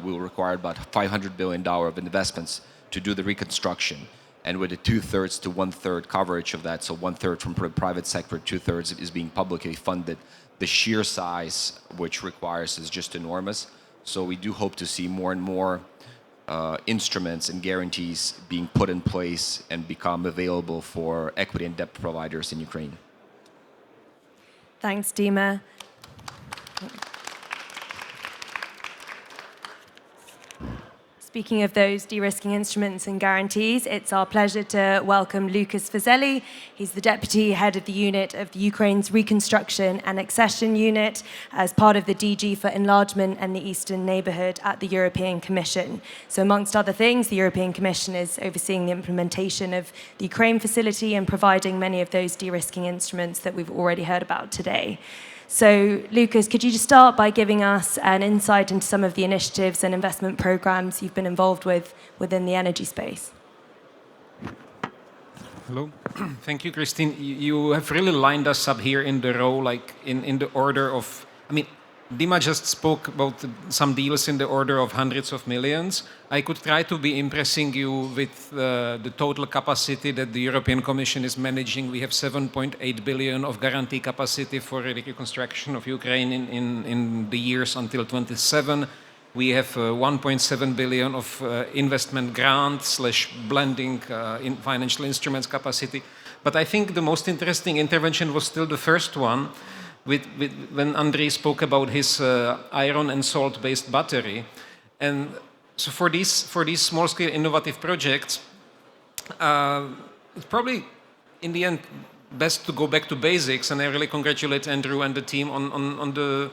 G: will require about $500 billion of investments to do the reconstruction. And with a 2/3 to 1/3 coverage of that, so 1/3 from the private sector, 2/3 is being publicly funded, the sheer size which requires is just enormous. So we do hope to see more and more instruments and guarantees being put in place and become available for equity and debt providers in Ukraine.
A: Thanks, Dima. Speaking of those de-risking instruments and guarantees, it's our pleasure to welcome Lucas Fazeli. He's the Deputy Head of the Unit of the Ukraine's Reconstruction and Accession Unit as part of the DG for Enlargement and the Eastern Neighbourhood at the European Commission. So amongst other things, the European Commission is overseeing the implementation of the Ukraine facility and providing many of those de-risking instruments that we've already heard about today. So, Lucas, could you just start by giving us an insight into some of the initiatives and investment programs you've been involved with within the energy space?
H: Hello. Thank you, Christine. You have really lined us up here in the row, in the order of, Dima just spoke about some deals in the order of hundreds of millions. I could try to be impressing you with the total capacity that the European Commission is managing. We have 7.8 billion of guarantee capacity for the reconstruction of Ukraine in the years until 27. We have 1.7 billion of investment grant / blending in financial instruments capacity. But I think the most interesting intervention was still the first one, when Andrei spoke about his iron and salt-based battery. And so for these small-scale innovative projects, it's probably, in the end, best to go back to basics. And I really congratulate Andrew and the team on the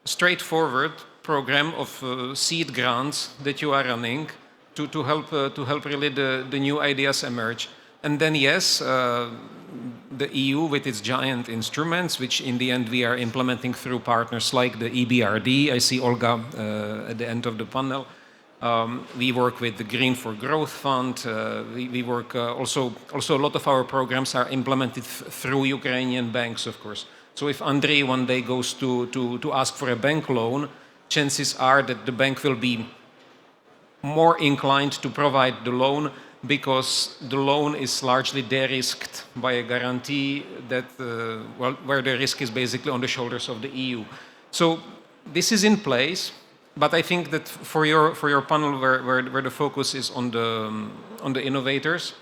H: straightforward program of seed grants that you are running to help really the new ideas emerge. And then yes, the EU with its giant instruments, which in the end we are implementing through partners like the EBRD. I see Olga at the end of the panel. We work with the Green for Growth Fund. We work also a lot of our programs are implemented through Ukrainian banks, of course. So if Andrei one day goes to ask for a bank loan, chances are that the bank will be more inclined to provide the loan, because the loan is largely de-risked by a guarantee that, where the risk is basically on the shoulders of the EU. So this is in place, but I think that for your panel, where the focus is on the innovators,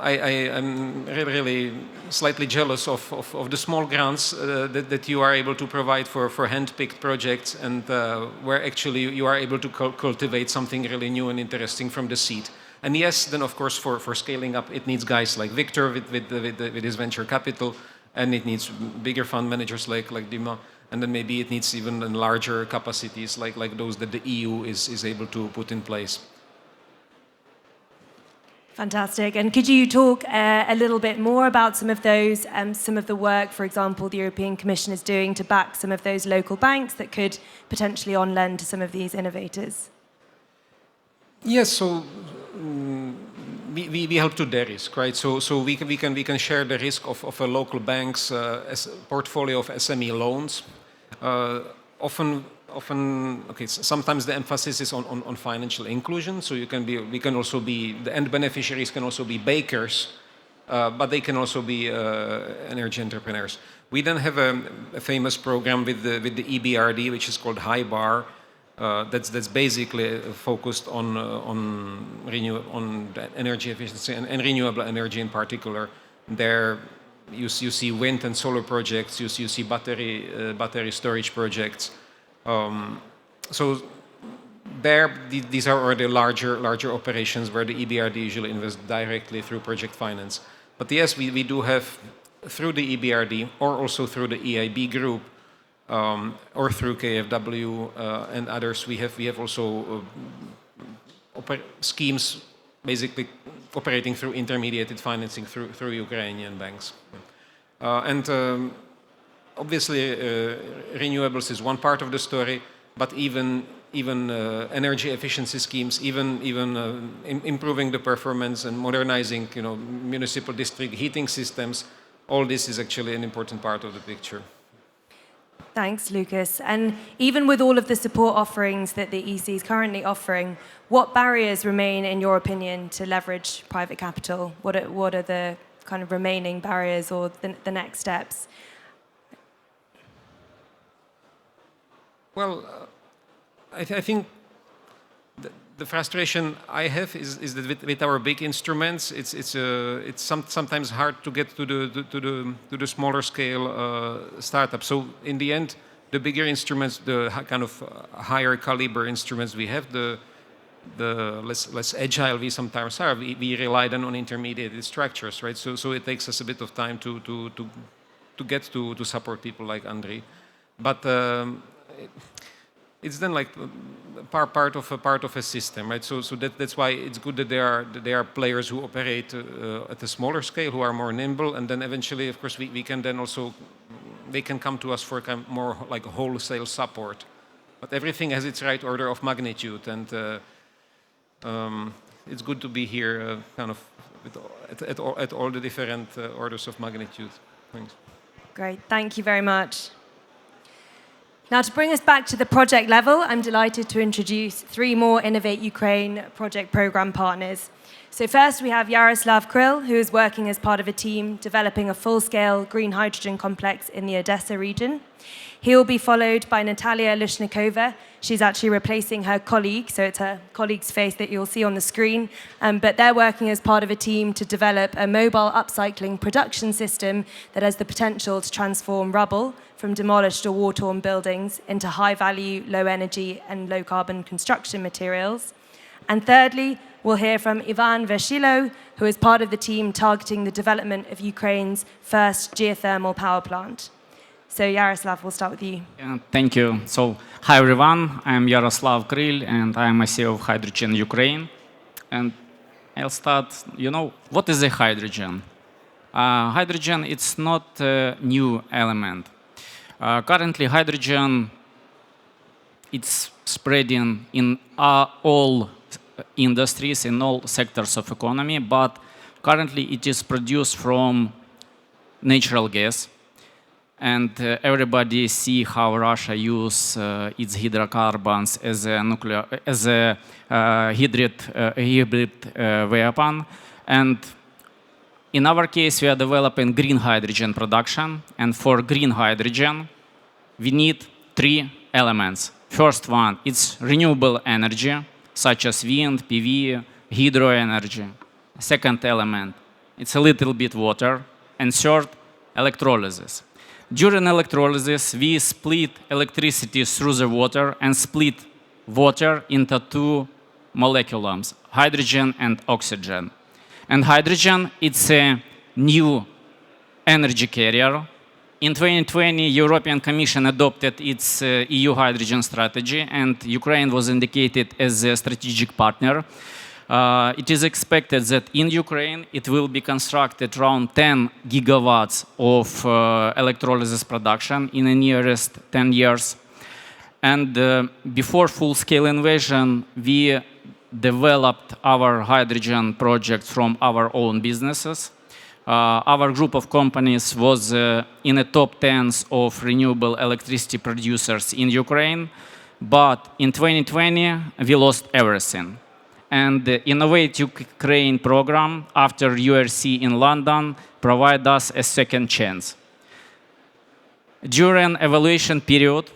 H: I'm really slightly jealous of the small grants that you are able to provide for hand-picked projects, and where actually you are able to cultivate something really new and interesting from the seed. And yes, then of course for scaling up, it needs guys like Victor with his venture capital, and it needs bigger fund managers like Dima, and then maybe it needs even larger capacities like those that the EU is able to put in place.
A: Fantastic. And could you talk a little bit more about some of those, some of the work, for example, the European Commission is doing to back some of those local banks that could potentially on-lend to some of these innovators?
H: Yes, so we help to de-risk, right? So we can share the risk of a local bank's portfolio of SME loans. Sometimes the emphasis is on financial inclusion. So we can also be, the end beneficiaries can also be bakers, but they can also be energy entrepreneurs. We then have a famous program with the EBRD, which is called High Bar. That's basically focused on energy efficiency and renewable energy in particular. There you see wind and solar projects. You see battery storage projects. So these are already larger operations where the EBRD usually invests directly through project finance. But yes, we do have, through the EBRD or also through the EIB group, or through KfW and others, we have also schemes basically operating through intermediated financing through Ukrainian banks. Obviously, renewables is one part of the story, but even energy efficiency schemes, even improving the performance and modernizing, municipal district heating systems, all this is actually an important part of the picture.
A: Thanks, Lucas. And even with all of the support offerings that the EC is currently offering, what barriers remain, in your opinion, to leverage private capital? What are the kind of remaining barriers or the next steps?
H: Well, I think the frustration I have is that with our big instruments, it's sometimes hard to get to the smaller scale startup. So in the end, the bigger instruments, the kind of higher caliber instruments we have, the less agile we sometimes are. We rely then on intermediated structures, right? So it takes us a bit of time to get to support people like Andrei, but. It's then like part of a system, right? So that's why it's good that there are players who operate at a smaller scale, who are more nimble, and then eventually, of course, we can then also, they can come to us for kind of more like wholesale support. But everything has its right order of magnitude, and it's good to be here, kind of at all the different orders of magnitude. Thanks.
A: Great, thank you very much. Now, to bring us back to the project level, I'm delighted to introduce 3 more Innovate Ukraine project program partners. So first, we have Yaroslav Kryl, who is working as part of a team developing a full-scale green hydrogen complex in the Odessa region. He will be followed by Natalia Lushnikova. She's actually replacing her colleague, so it's her colleague's face that you'll see on the screen. But they're working as part of a team to develop a mobile upcycling production system that has the potential to transform rubble from demolished or war-torn buildings into high-value, low-energy and low-carbon construction materials. And thirdly, we'll hear from Ivan Vashilo, who is part of the team targeting the development of Ukraine's first geothermal power plant. So Yaroslav, we'll start with you.
I: Yeah, thank you. So, hi everyone, I'm Yaroslav Kryl and I'm a CEO of Hydrogen Ukraine. And I'll start, what is a hydrogen? Hydrogen, it's not a new element. Currently, hydrogen, it's spreading in all industries, in all sectors of economy, but currently it is produced from natural gas. And everybody see how Russia use its hydrocarbons as a hybrid weapon. And in our case, we are developing green hydrogen production. And for green hydrogen, we need 3 elements. First one, it's renewable energy, such as wind, PV, hydro energy. Second element, it's a little bit water. And third, electrolysis. During electrolysis, we split electricity through the water and split water into 2 molecules, hydrogen and oxygen. And hydrogen, it's a new energy carrier. In 2020, European Commission adopted its EU hydrogen strategy, and Ukraine was indicated as a strategic partner. It is expected that in Ukraine, it will be constructed around 10 gigawatts of electrolysis production in the nearest 10 years. And before full-scale invasion, we developed our hydrogen project from our own businesses. Our group of companies was in the top 10 of renewable electricity producers in Ukraine. But in 2020, we lost everything. And the Innovate Ukraine program, after URC in London, provide us a second chance. During evaluation period,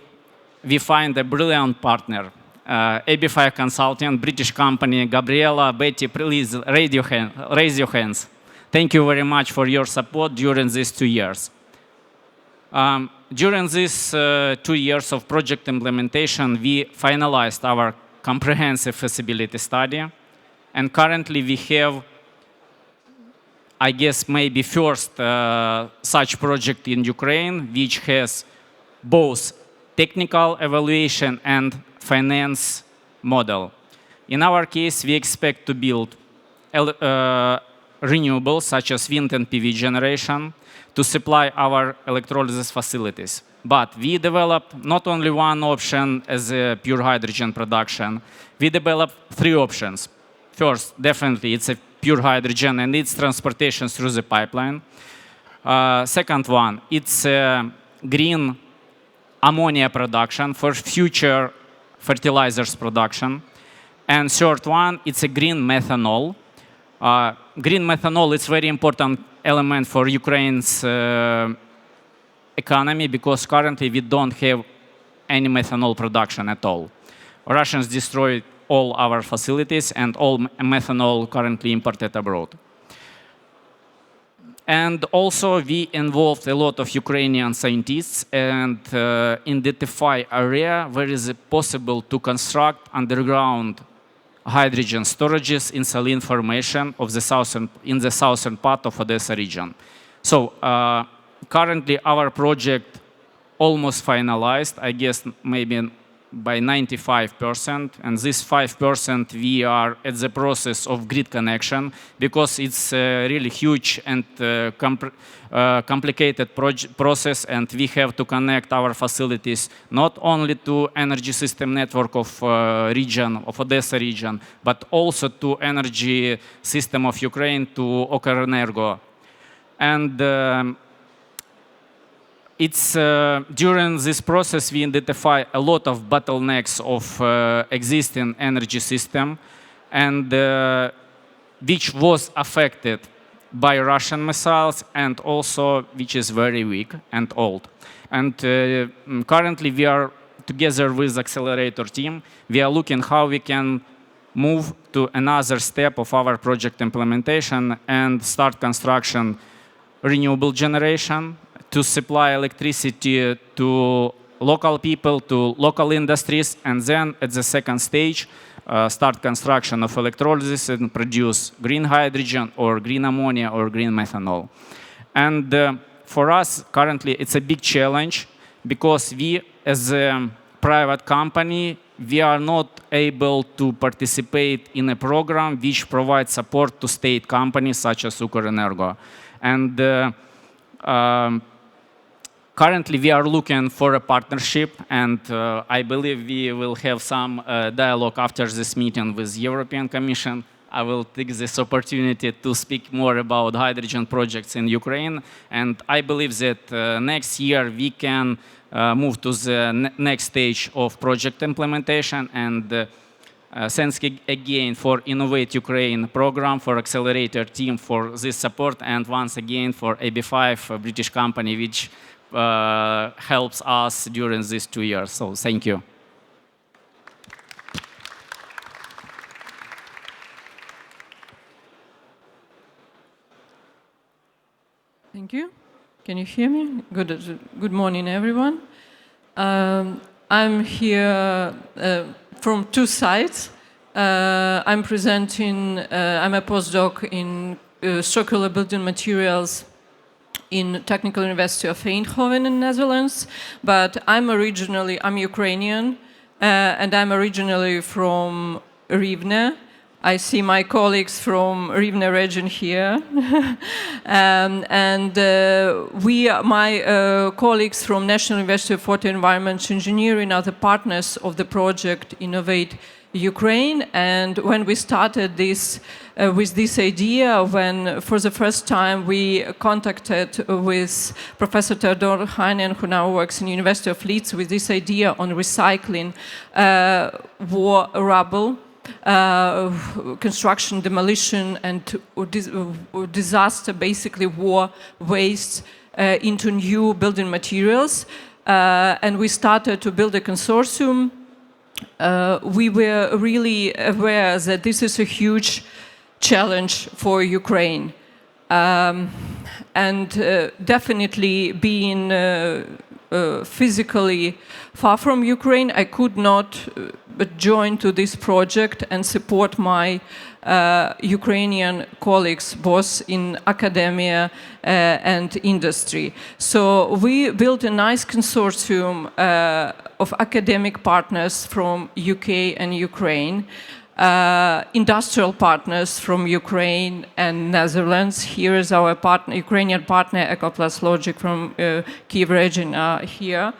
I: we find a brilliant partner, AB5 Consulting, British company. Gabriela, Betty, please raise your hands. Thank you very much for your support during these 2 years. During these 2 years of project implementation, we finalized our comprehensive feasibility study. And currently we have, I guess, maybe first such project in Ukraine, which has both technical evaluation and finance model. In our case, we expect to build renewables, such as wind and PV generation, to supply our electrolysis facilities. But we developed not only one option as a pure hydrogen production, we developed 3 options. First, definitely, it's a pure hydrogen and its transportation through the pipeline. Second one, it's green ammonia production for future fertilizers production. And third one, it's a green methanol. Green methanol is a very important element for Ukraine's economy, because currently we don't have any methanol production at all. Russians destroyed all our facilities and all methanol currently imported abroad. And also we involved a lot of Ukrainian scientists and identify area where is it possible to construct underground hydrogen storages in saline formation of in the southern part of Odessa region. So currently, our project almost finalized, I guess maybe by 95%. And this 5%, we are at the process of grid connection, because it's a really huge and complicated process. And we have to connect our facilities not only to energy system network of Odessa region, but also to energy system of Ukraine, to Ukrenergo. And it's during this process we identify a lot of bottlenecks of existing energy system, and which was affected by Russian missiles, and also which is very weak and old. And currently we are together with accelerator team, we are looking how we can move to another step of our project implementation and start construction renewable generation to supply electricity to local people, to local industries, and then at the second stage, start construction of electrolysis and produce green hydrogen or green ammonia or green methanol. And for us, currently, it's a big challenge because we, as a private company, we are not able to participate in a program which provides support to state companies such as Ukrenergo. And currently, we are looking for a partnership, and I believe we will have some dialogue after this meeting with the European Commission. I will take this opportunity to speak more about hydrogen projects in Ukraine, and I believe that next year we can move to the next stage of project implementation. And thanks again for Innovate Ukraine program, for Accelerator team for this support, and once again for AB5, a British company which helps us during these 2 years. So thank you.
J: Thank you. Can you hear me? Good morning, everyone. I'm here from two sides. I'm presenting, I'm a postdoc in circular building materials in Technical University of Eindhoven in Netherlands, but I'm Ukrainian, and I'm originally from Rivne. I see my colleagues from Rivne region here. My colleagues from National University of Water Environment Engineering are the partners of the project Innovate Ukraine. And when we started this, with this idea, when for the first time we contacted with Professor Theodor Heinen, who now works in the University of Leeds, with this idea on recycling war rubble, construction, demolition, and disaster, basically war waste, into new building materials. And we started to build a consortium. We were really aware that this is a huge challenge for Ukraine. Definitely being physically far from Ukraine, I could not join to this project and support my Ukrainian colleagues, both in academia and industry. So we built a nice consortium of academic partners from UK and Ukraine, industrial partners from Ukraine and Netherlands. Here is our partner, Ukrainian partner, Ecoplast Logic from Kyiv region here.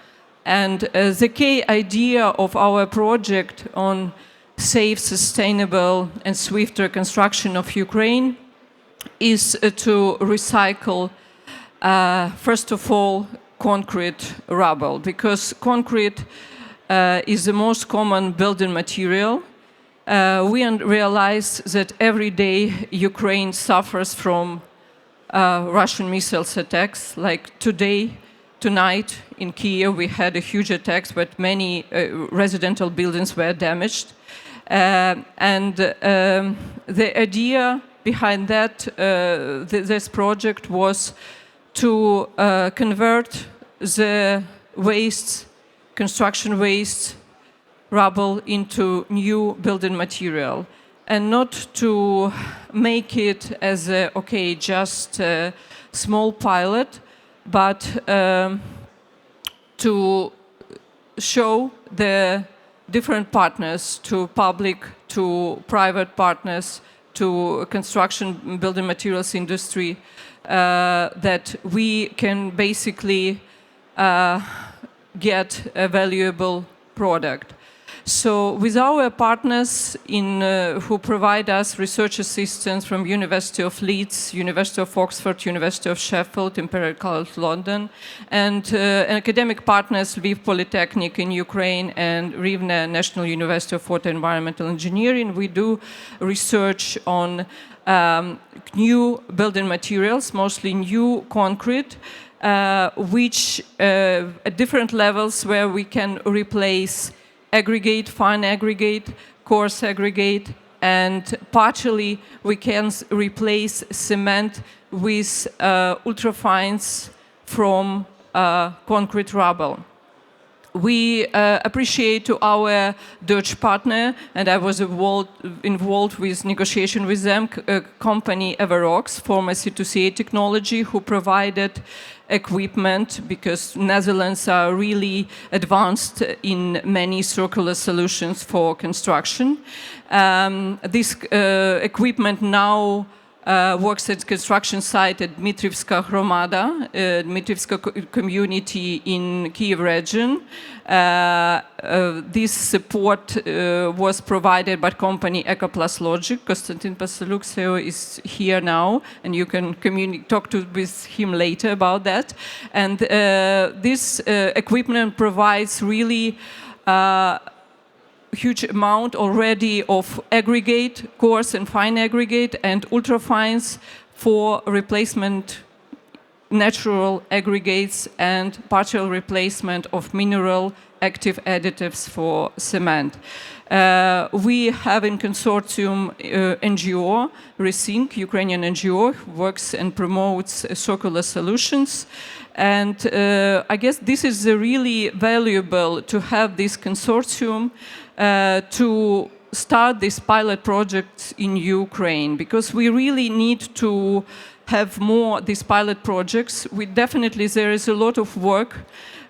J: And the key idea of our project on safe, sustainable, and swift reconstruction of Ukraine is to recycle, first of all, concrete rubble, because concrete is the most common building material. We realize that every day Ukraine suffers from Russian missiles attacks. Like tonight in Kyiv, we had a huge attacks, but many residential buildings were damaged. The idea behind that, this project was to convert the waste, construction waste, rubble into new building material, and not to make it as a, okay, just a small pilot, but to show the different partners, to public, to private partners, to construction building materials industry, that we can basically get a valuable product. So with our partners who provide us research assistance from University of Leeds, University of Oxford, University of Sheffield, Imperial College London, and academic partners Lviv Polytechnic in Ukraine and Rivne National University of Water Environmental Engineering, we do research on new building materials, mostly new concrete, which at different levels where we can replace aggregate, fine aggregate, coarse aggregate, and partially we can replace cement with ultrafines from concrete rubble. We appreciate to our Dutch partner, and I was involved with negotiation with them, company Everox, former C2CA technology, who provided equipment because Netherlands are really advanced in many circular solutions for construction. This equipment now works at construction site at Dmitrievska Hromada, Dmitrievska community in Kiev region. This support was provided by company Ecoplus Logic. Konstantin Pasaluk is here now, and you can talk with him later about that. And this equipment provides really huge amount already of aggregate, coarse and fine aggregate, and ultrafines for replacement natural aggregates and partial replacement of mineral active additives for cement. We have in consortium NGO, Resync, Ukrainian NGO, who works and promotes circular solutions. And I guess this is really valuable to have this consortium to start this pilot project in Ukraine, because we really need to have more these pilot projects. There is a lot of work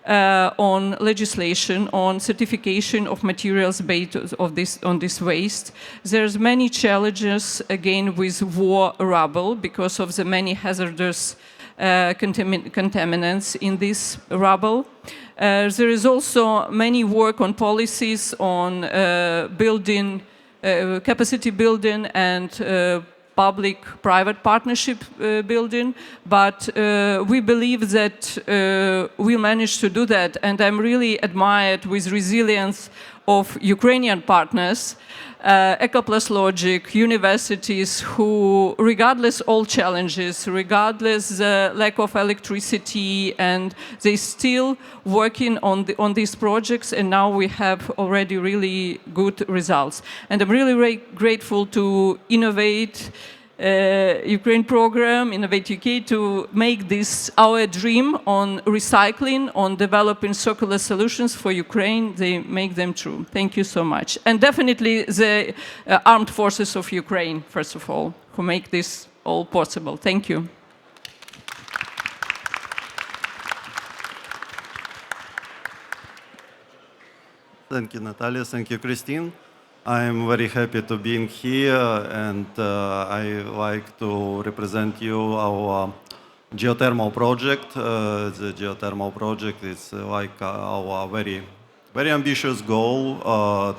J: on legislation, on certification of materials based on this waste. There's many challenges again with war rubble because of the many hazardous contaminants in this rubble. There is also many work on policies on building, capacity building and public-private partnership building, but we believe that we'll manage to do that, and I'm really admired with resilience of Ukrainian partners, Ecoplus Logic, universities who, regardless all challenges, regardless the lack of electricity, and they still working on these projects, and now we have already really good results. And I'm really grateful to Innovate Ukraine program, Innovate UK, to make this our dream on recycling, on developing circular solutions for Ukraine. They make them true. Thank you so much. And definitely the armed forces of Ukraine, first of all, who make this all possible. Thank you.
K: Thank you, Natalia. Thank you, Christine. I'm very happy to be here, and I like to represent you our geothermal project. The geothermal project is like our very ambitious goal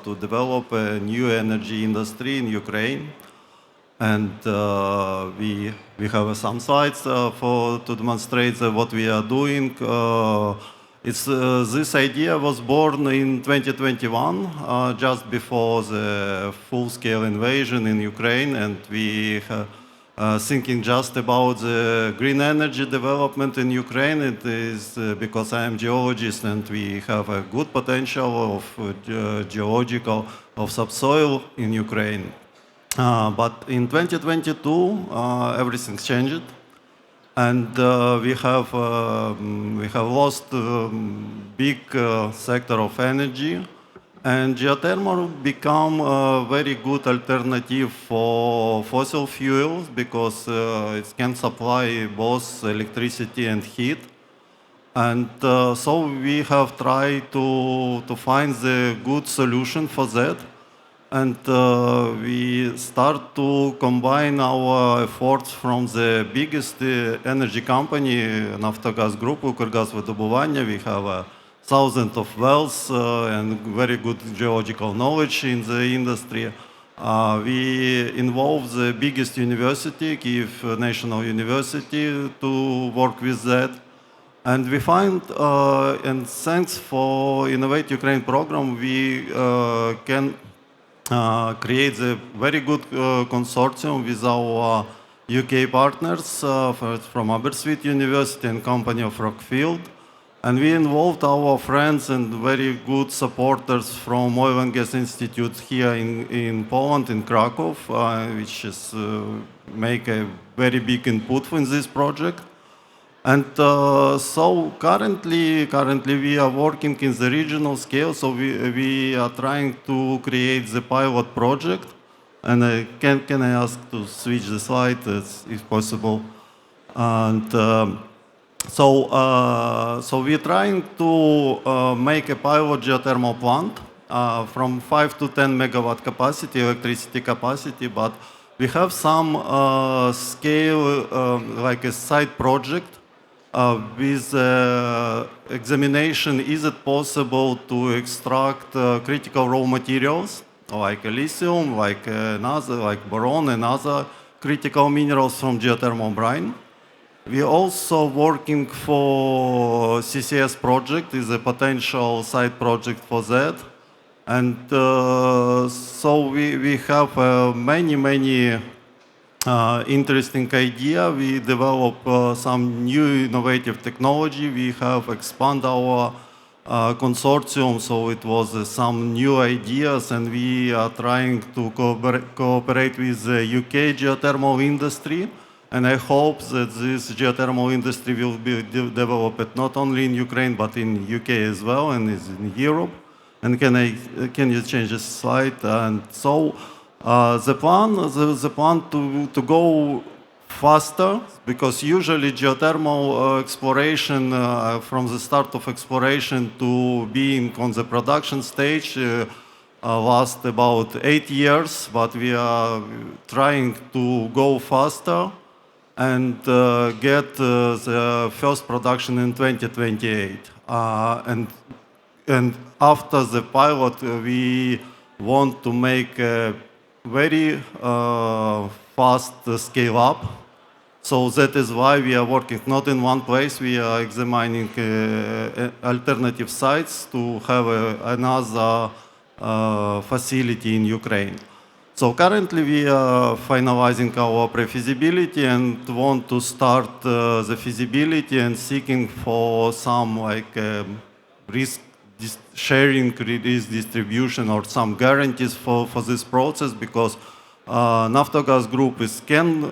K: to develop a new energy industry in Ukraine. And we have some slides to demonstrate what we are doing. This idea was born in 2021, just before the full-scale invasion in Ukraine, and we thinking just about the green energy development in Ukraine. It is because I am geologist, and we have a good potential of geological of subsoil in Ukraine. But in 2022, everything changed. And we have lost a big sector of energy, and geothermal become a very good alternative for fossil fuels because it can supply both electricity and heat. And so we have tried to find the good solution for that. And we start to combine our efforts from the biggest energy company, Naftogaz Group, Ukrgaz Vidobuvanya. We have thousands of wells and very good geological knowledge in the industry. We involve the biggest university, Kyiv National University, to work with that. And we find, and thanks for Innovate Ukraine program, we can create a very good consortium with our UK partners from Aberystwyth University and company of Rockfield. And we involved our friends and very good supporters from Oil and Gas Institute here in Poland, in Krakow, which is make a very big input in this project. And so currently we are working in the regional scale, so we are trying to create the pilot project. And can I ask to switch the slide, if possible? And so we're trying to make a pilot geothermal plant from 5 to 10 megawatt capacity, electricity capacity, but we have some scale, like a side project with examination, is it possible to extract critical raw materials like lithium, like boron and other critical minerals from geothermal brine. We're also working for CCS project, is a potential side project for that. And so we have many interesting idea. We develop some new innovative technology. We have expanded our consortium, so it was some new ideas, and we are trying to cooperate with the UK geothermal industry. And I hope that this geothermal industry will be developed not only in Ukraine, but in UK as well, and is in Europe. And can you change the slide? And so the plan to go faster, because usually geothermal exploration, from the start of exploration to being on the production stage, lasts about 8 years, but we are trying to go faster and get the first production in 2028. And after the pilot, we want to make a very fast scale up. So that is why we are working not in one place. We are examining alternative sites to have another facility in Ukraine. So currently we are finalizing our pre-feasibility and want to start the feasibility and seeking for some risk sharing, risk distribution, or some guarantees for this process, because Naftogaz Group can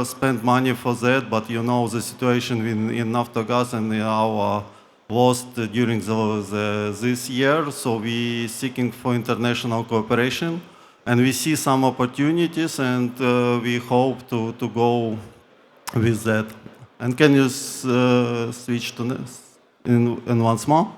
K: spend money for that, but you know the situation in Naftogaz and our loss during this year. So we seeking for international cooperation. And we see some opportunities, and we hope to go with that. And can you switch to this? And once more?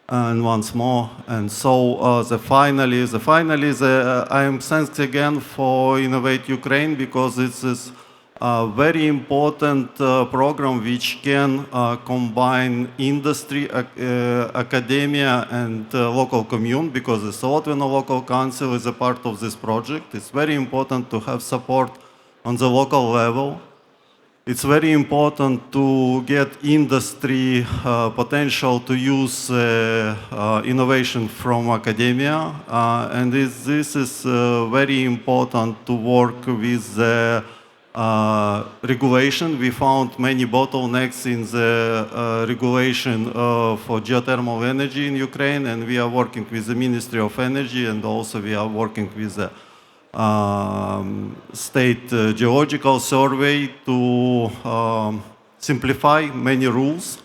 K: And once more. And so finally, I am thanks again for Innovate Ukraine, because this is a very important program which can combine industry, academia, and local commune, because the Latvia Local Council is a part of this project. It's very important to have support on the local level. It's very important to get industry potential to use innovation from academia. And this is very important to work with the regulation. We found many bottlenecks in the regulation for geothermal energy in Ukraine, and we are working with the Ministry of Energy, and also we are working with the State Geological Survey to simplify many rules.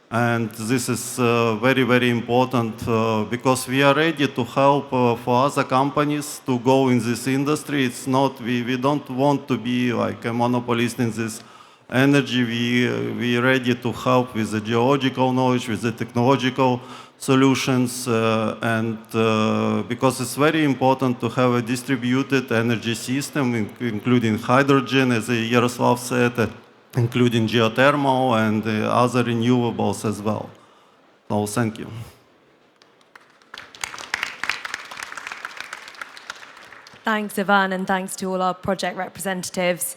K: And this is very important, because we are ready to help for other companies to go in this industry. It's not, we don't want to be like a monopolist in this energy. We are ready to help with the geological knowledge, with the technological solutions, and because it's very important to have a distributed energy system, including hydrogen, as Yaroslav said, including geothermal and other renewables as well. So thank you.
A: Thanks, Ivan, and thanks to all our project representatives.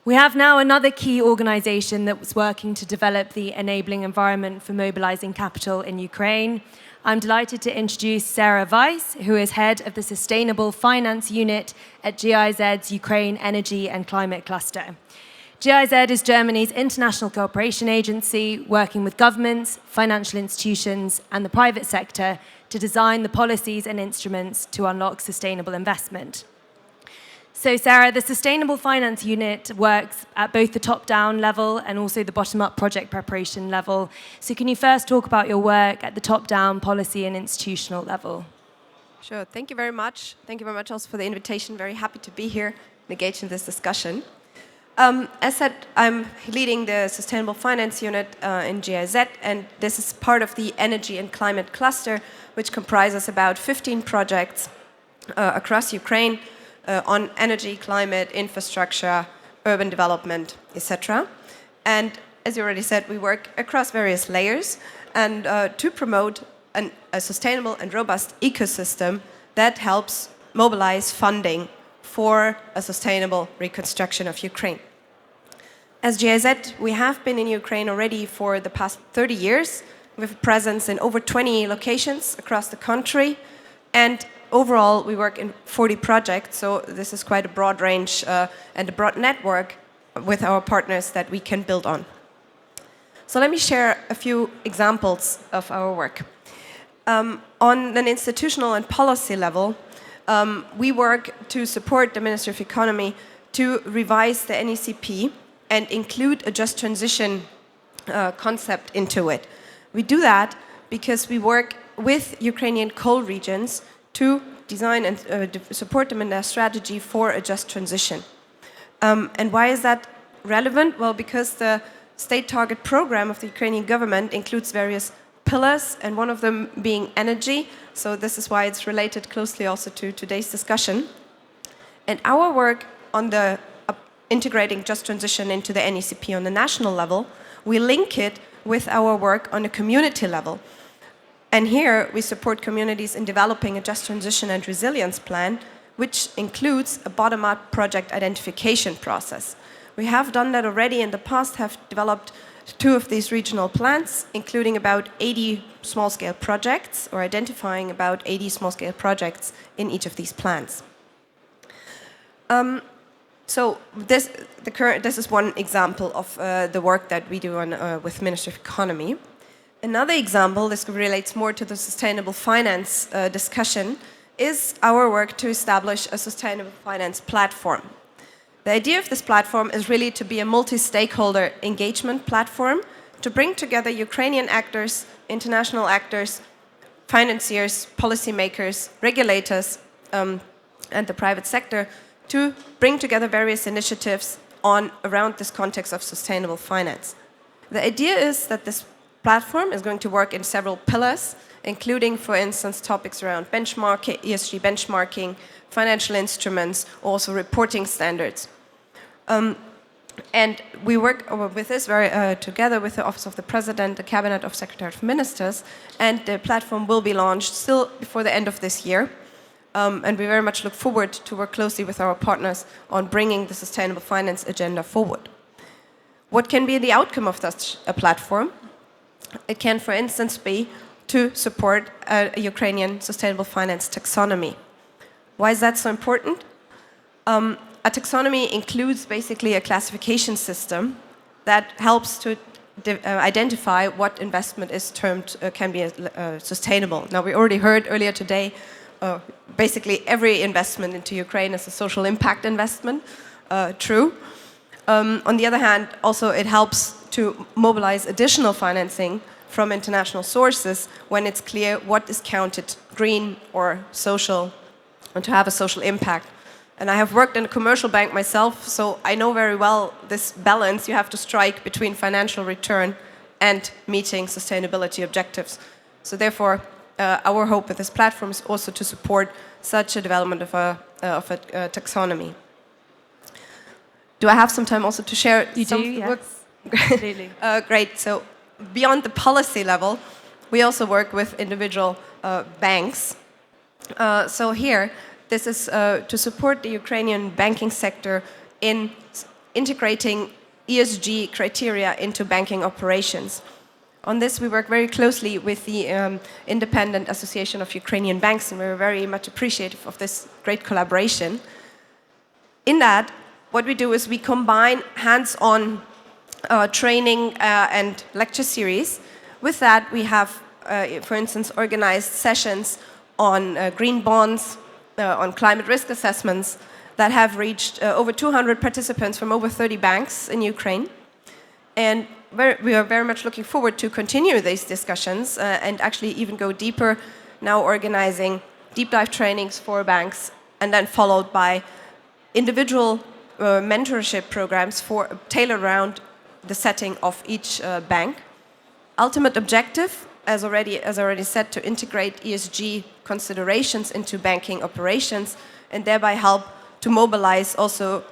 A: We have now another key organization that was working to develop the enabling environment for mobilizing capital in Ukraine. I'm delighted to introduce Sarah Weiss, who is head of the Sustainable Finance Unit at GIZ's Ukraine Energy and Climate Cluster. GIZ is Germany's international cooperation agency, working with governments, financial institutions, and the private sector to design the policies and instruments to unlock sustainable investment. So, Sarah, the Sustainable Finance Unit works at both the top-down level and also the bottom-up project preparation level. So can you first talk about your work at the top-down policy and institutional level?
L: Sure. Thank you very much. Thank you very much also for the invitation. Very happy to be here and engage in this discussion. As said, I'm leading the Sustainable Finance Unit in GIZ, and this is part of the Energy and Climate Cluster, which comprises about 15 projects across Ukraine on energy, climate, infrastructure, urban development, etc. And as you already said, we work across various layers and to promote a sustainable and robust ecosystem that helps mobilize funding for a sustainable reconstruction of Ukraine. As GIZ, we have been in Ukraine already for the past 30 years. We have a presence in over 20 locations across the country, and overall we work in 40 projects, so this is quite a broad range and a broad network with our partners that we can build on. So let me share a few examples of our work. On an institutional and policy level, we work to support the Ministry of Economy to revise the NECP and include a just transition concept into it. We do that because we work with Ukrainian coal regions to design and support them in their strategy for a just transition. And why is that relevant? Well, because the state target program of the Ukrainian government includes various pillars, and one of them being energy. So this is why it's related closely also to today's discussion. And our work on the integrating just transition into the NECP on the national level, we link it with our work on a community level. And here we support communities in developing a just transition and resilience plan, which includes a bottom-up project identification process. We have done that already in the past, have developed 2 of these regional plans, including about 80 small-scale projects, or identifying about 80 small-scale projects in each of these plans. So this is one example of the work that we do with Ministry of Economy. Another example, this relates more to the sustainable finance discussion, is our work to establish a sustainable finance platform. The idea of this platform is really to be a multi-stakeholder engagement platform to bring together Ukrainian actors, international actors, financiers, policymakers, regulators, and the private sector to bring together various initiatives around this context of sustainable finance. The idea is that this platform is going to work in several pillars, including, for instance, topics around benchmarking, ESG benchmarking, financial instruments, also reporting standards. And we work with this together with the Office of the President, the Cabinet of Secretary of Ministers, and the platform will be launched still before the end of this year. And we very much look forward to work closely with our partners on bringing the sustainable finance agenda forward. What can be the outcome of such a platform? It can, for instance, be to support a Ukrainian sustainable finance taxonomy. Why is that so important? A taxonomy includes basically a classification system that helps to identify what investment is termed can be sustainable. Now, we already heard earlier today, basically every investment into Ukraine is a social impact investment. True. On the other hand, also it helps to mobilize additional financing from international sources when it's clear what is counted green or social, and to have a social impact. And I have worked in a commercial bank myself, so I know very well this balance you have to strike between financial return and meeting sustainability objectives. So therefore, our hope with this platform is also to support such a development of a taxonomy. Do I have some time also to share
A: some work?
L: Absolutely. Great. So beyond the policy level, we also work with individual banks. So here, this is to support the Ukrainian banking sector in integrating ESG criteria into banking operations. On this, we work very closely with the Independent Association of Ukrainian Banks, and we're very much appreciative of this great collaboration. In that, what we do is we combine hands-on training and lecture series. With that, we have, for instance, organized sessions on green bonds, on climate risk assessments that have reached over 200 participants from over 30 banks in Ukraine. And we are very much looking forward to continue these discussions and actually even go deeper, now organizing deep dive trainings for banks, and then followed by individual mentorship programs tailored around the setting of each bank. Ultimate objective, as already said, to integrate ESG considerations into banking operations and thereby help to mobilize also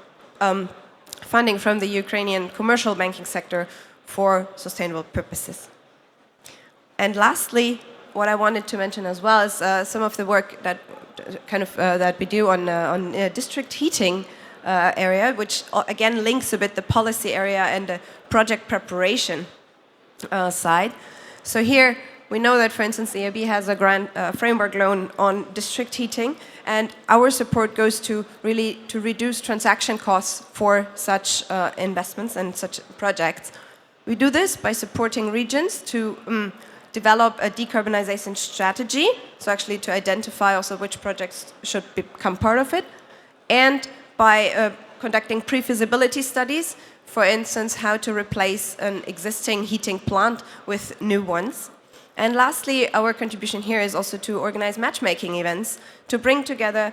L: funding from the Ukrainian commercial banking sector for sustainable purposes. And lastly, what I wanted to mention as well is some of the work that that we do on district heating area, which again links a bit the policy area and the project preparation side. So here we know that, for instance, the EIB has a grant framework loan on district heating, and our support goes to really to reduce transaction costs for such investments and such projects. We do this by supporting regions to develop a decarbonization strategy, so actually to identify also which projects should become part of it, and by conducting pre-feasibility studies, for instance, how to replace an existing heating plant with new ones. And lastly, our contribution here is also to organize matchmaking events to bring together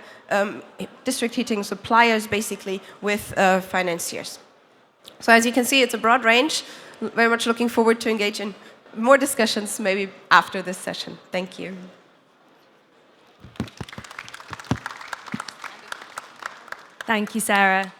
L: district heating suppliers basically with financiers. So as you can see, it's a broad range. Very much looking forward to engage in more discussions maybe after this session. Thank you.
A: Thank you, Sarah.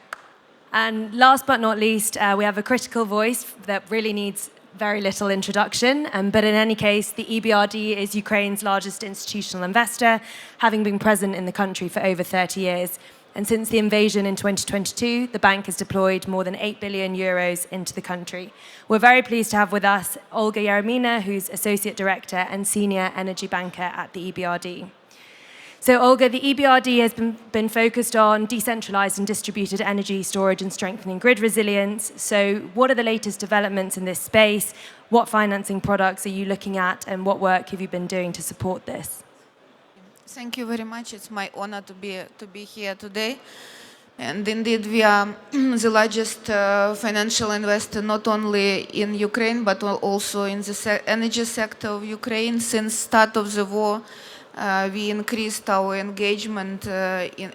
A: And last but not least, we have a critical voice that really needs very little introduction, but in any case, the EBRD is Ukraine's largest institutional investor, having been present in the country for over 30 years. And since the invasion in 2022, the bank has deployed more than 8 billion euros into the country. We're very pleased to have with us Olga Yaremina, who's Associate Director and Senior Energy Banker at the EBRD. So Olga, the EBRD has been focused on decentralized and distributed energy storage and strengthening grid resilience. So what are the latest developments in this space? What financing products are you looking at, and what work have you been doing to support this?
M: Thank you very much. It's my honor to be here today. And indeed, we are the largest financial investor not only in Ukraine, but also in the energy sector of Ukraine. Since start of the war, we increased our engagement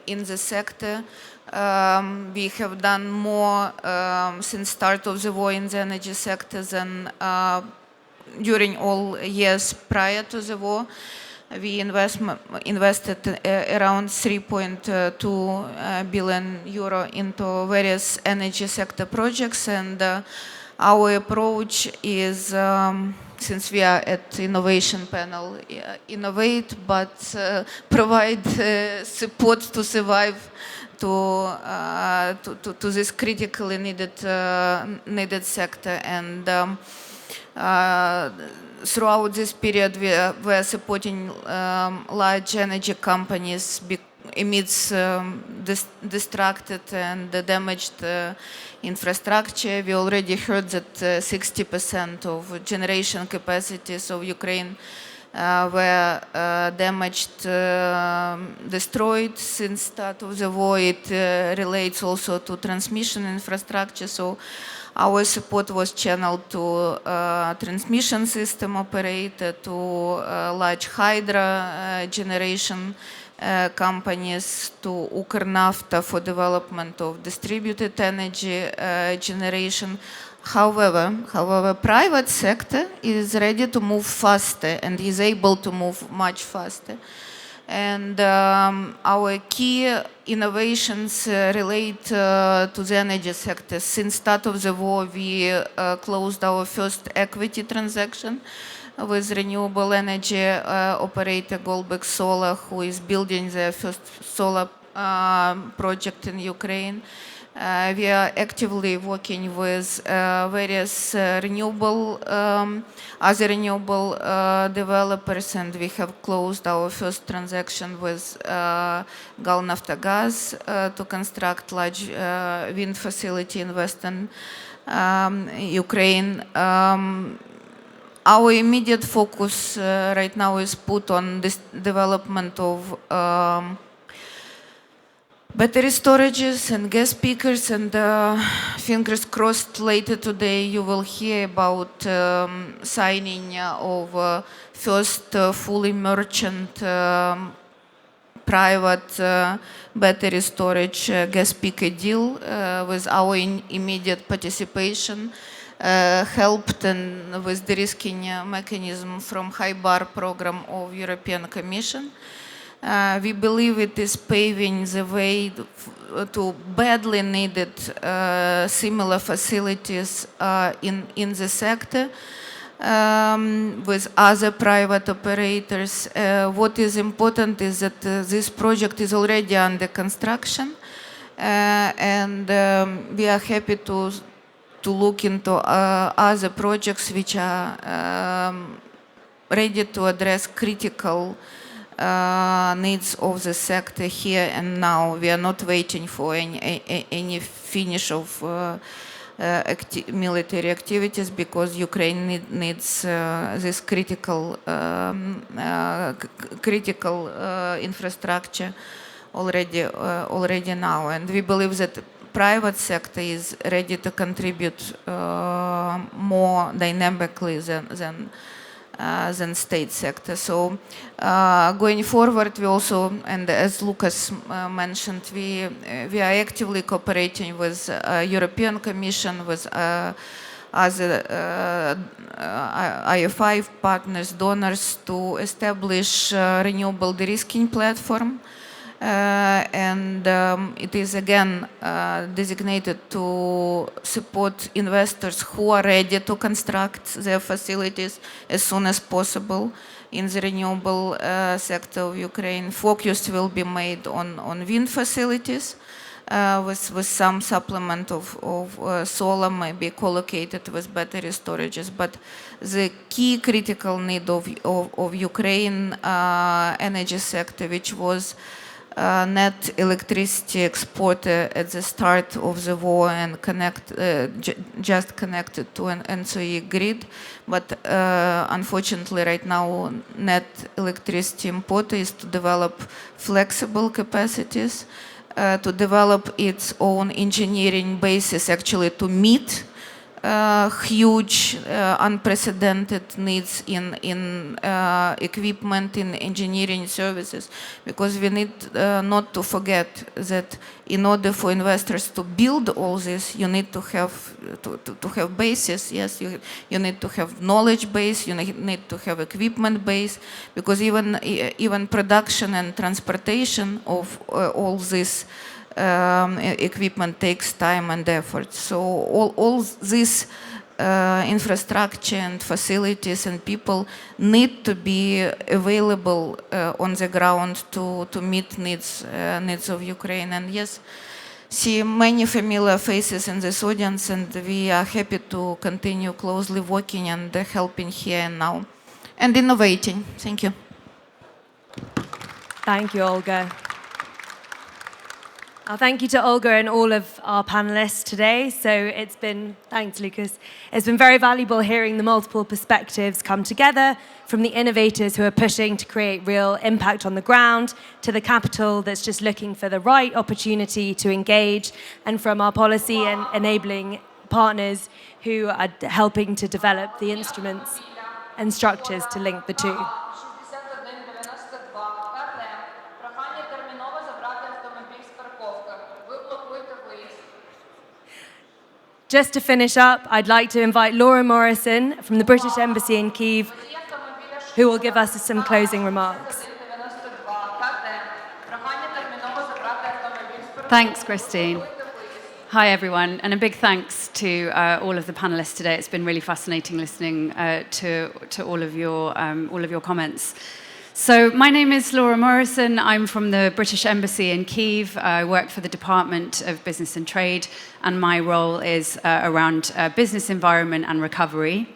M: in the sector. We have done more since start of the war in the energy sector than during all years prior to the war. We invested around 3.2 billion euro into various energy sector projects, and our approach is, since we are at innovation panel, innovate but provide support to survive to this critically needed sector. And throughout this period, we are supporting large energy companies amidst distracted and damaged infrastructure. We already heard that 60% of generation capacities of Ukraine were damaged, destroyed since start of the war. It relates also to transmission infrastructure. So our support was channeled to transmission system operator, to large hydro generation companies, to Ukernafta for development of distributed energy generation. However, private sector is ready to move faster and is able to move much faster. And our key innovations relate to the energy sector. Since start of the war, we closed our first equity transaction with renewable energy operator Goldberg Solar, who is building their first solar project in Ukraine. We are actively working with various other renewable developers, and we have closed our first transaction with Galnaftogaz to construct large wind facility in western Ukraine. Our immediate focus right now is put on this development of battery storages and gas peakers, and fingers crossed later today you will hear about signing of first fully merchant private battery storage gas peaker deal with our immediate participation, helped and with the risking mechanism from high bar program of European Commission. We believe it is paving the way to badly needed similar facilities in the sector with other private operators. What is important is that this project is already under construction, and we are happy to look into other projects which are ready to address critical needs of the sector here and now. We are not waiting for any finish of military activities, because Ukraine needs this critical infrastructure already now. And we believe that private sector is ready to contribute more dynamically than state sector. So going forward, we also, and as Lucas mentioned, we are actively cooperating with European Commission, with other IFI partners, donors, to establish renewable de-risking platform. And it is again designated to support investors who are ready to construct their facilities as soon as possible in the renewable sector of Ukraine. Focus will be made on wind facilities with some supplement of solar may be co-located with battery storages. But the key critical need of Ukraine energy sector, which was net electricity exporter at the start of the war and just connected to an NSOE grid, but unfortunately right now net electricity importer is to develop flexible capacities, to develop its own engineering basis actually to meet huge, unprecedented needs in equipment, in engineering services, because we need not to forget that in order for investors to build all this, you need to have bases. Yes, you need to have knowledge base, you need to have equipment base, because even production and transportation of all this equipment takes time and effort. So all this infrastructure and facilities and people need to be available on the ground to meet needs of Ukraine. And yes, see many familiar faces in this audience, and we are happy to continue closely working and helping here and now and innovating. Thank you.
A: Thank you, Olga. Thank you to Olga and all of our panelists today. So thanks Lucas, it's been very valuable hearing the multiple perspectives come together, from the innovators who are pushing to create real impact on the ground, to the capital that's just looking for the right opportunity to engage, and from our policy and enabling partners who are helping to develop the instruments and structures to link the two. Just to finish up, I'd like to invite Laura Morrison from the British Embassy in Kyiv, who will give us some closing remarks.
N: Thanks, Christine. Hi, everyone, and a big thanks to all of the panelists today. It's been really fascinating listening to all of your comments. So my name is Laura Morrison. I'm from the British Embassy in Kyiv. I work for the Department of Business and Trade, and my role is around business environment and recovery.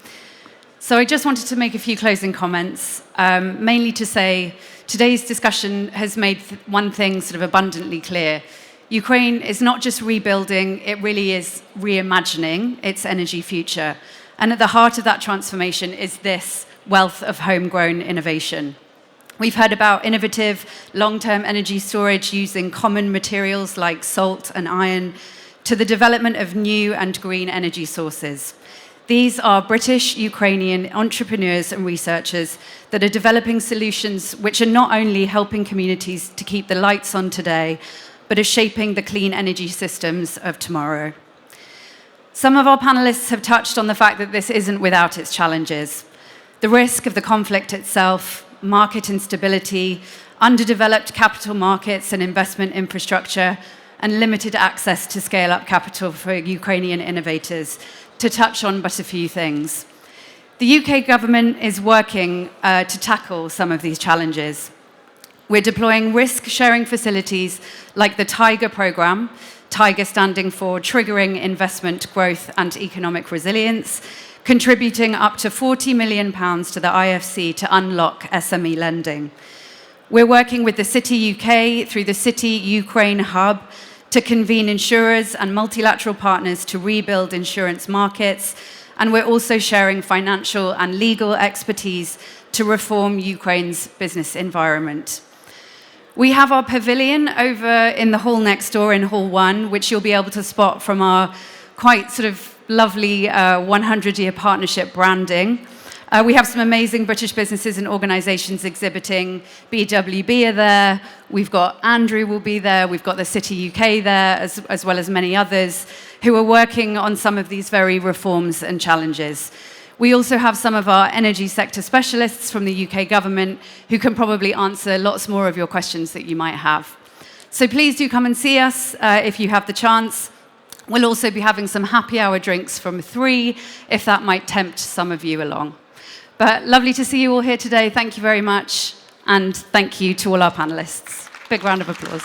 N: So I just wanted to make a few closing comments, mainly to say today's discussion has made one thing sort of abundantly clear. Ukraine is not just rebuilding, it really is reimagining its energy future. And at the heart of that transformation is this wealth of homegrown innovation. We've heard about innovative long-term energy storage using common materials like salt and iron, to the development of new and green energy sources. These are British, Ukrainian entrepreneurs and researchers that are developing solutions which are not only helping communities to keep the lights on today, but are shaping the clean energy systems of tomorrow. Some of our panelists have touched on the fact that this isn't without its challenges. The risk of the conflict itself, market instability, underdeveloped capital markets and investment infrastructure, and limited access to scale-up capital for Ukrainian innovators, to touch on but a few things. The UK government is working to tackle some of these challenges. We're deploying risk-sharing facilities like the TIGER programme, TIGER standing for Triggering Investment, Growth and Economic Resilience, contributing up to £40 million to the IFC to unlock SME lending. We're working with the City UK through the City Ukraine Hub to convene insurers and multilateral partners to rebuild insurance markets, and we're also sharing financial and legal expertise to reform Ukraine's business environment. We have our pavilion over in the hall next door in Hall 1, which you'll be able to spot from our quite sort of lovely 100-year partnership branding. We have some amazing British businesses and organisations exhibiting. BWB are there, we've got Andrew will be there, we've got the City UK there, as well as many others, who are working on some of these very reforms and challenges. We also have some of our energy sector specialists from the UK government who can probably answer lots more of your questions that you might have. So please do come and see us if you have the chance. We'll also be having some happy hour drinks from 3, if that might tempt some of you along. But lovely to see you all here today. Thank you very much. And thank you to all our panelists. Big round of applause.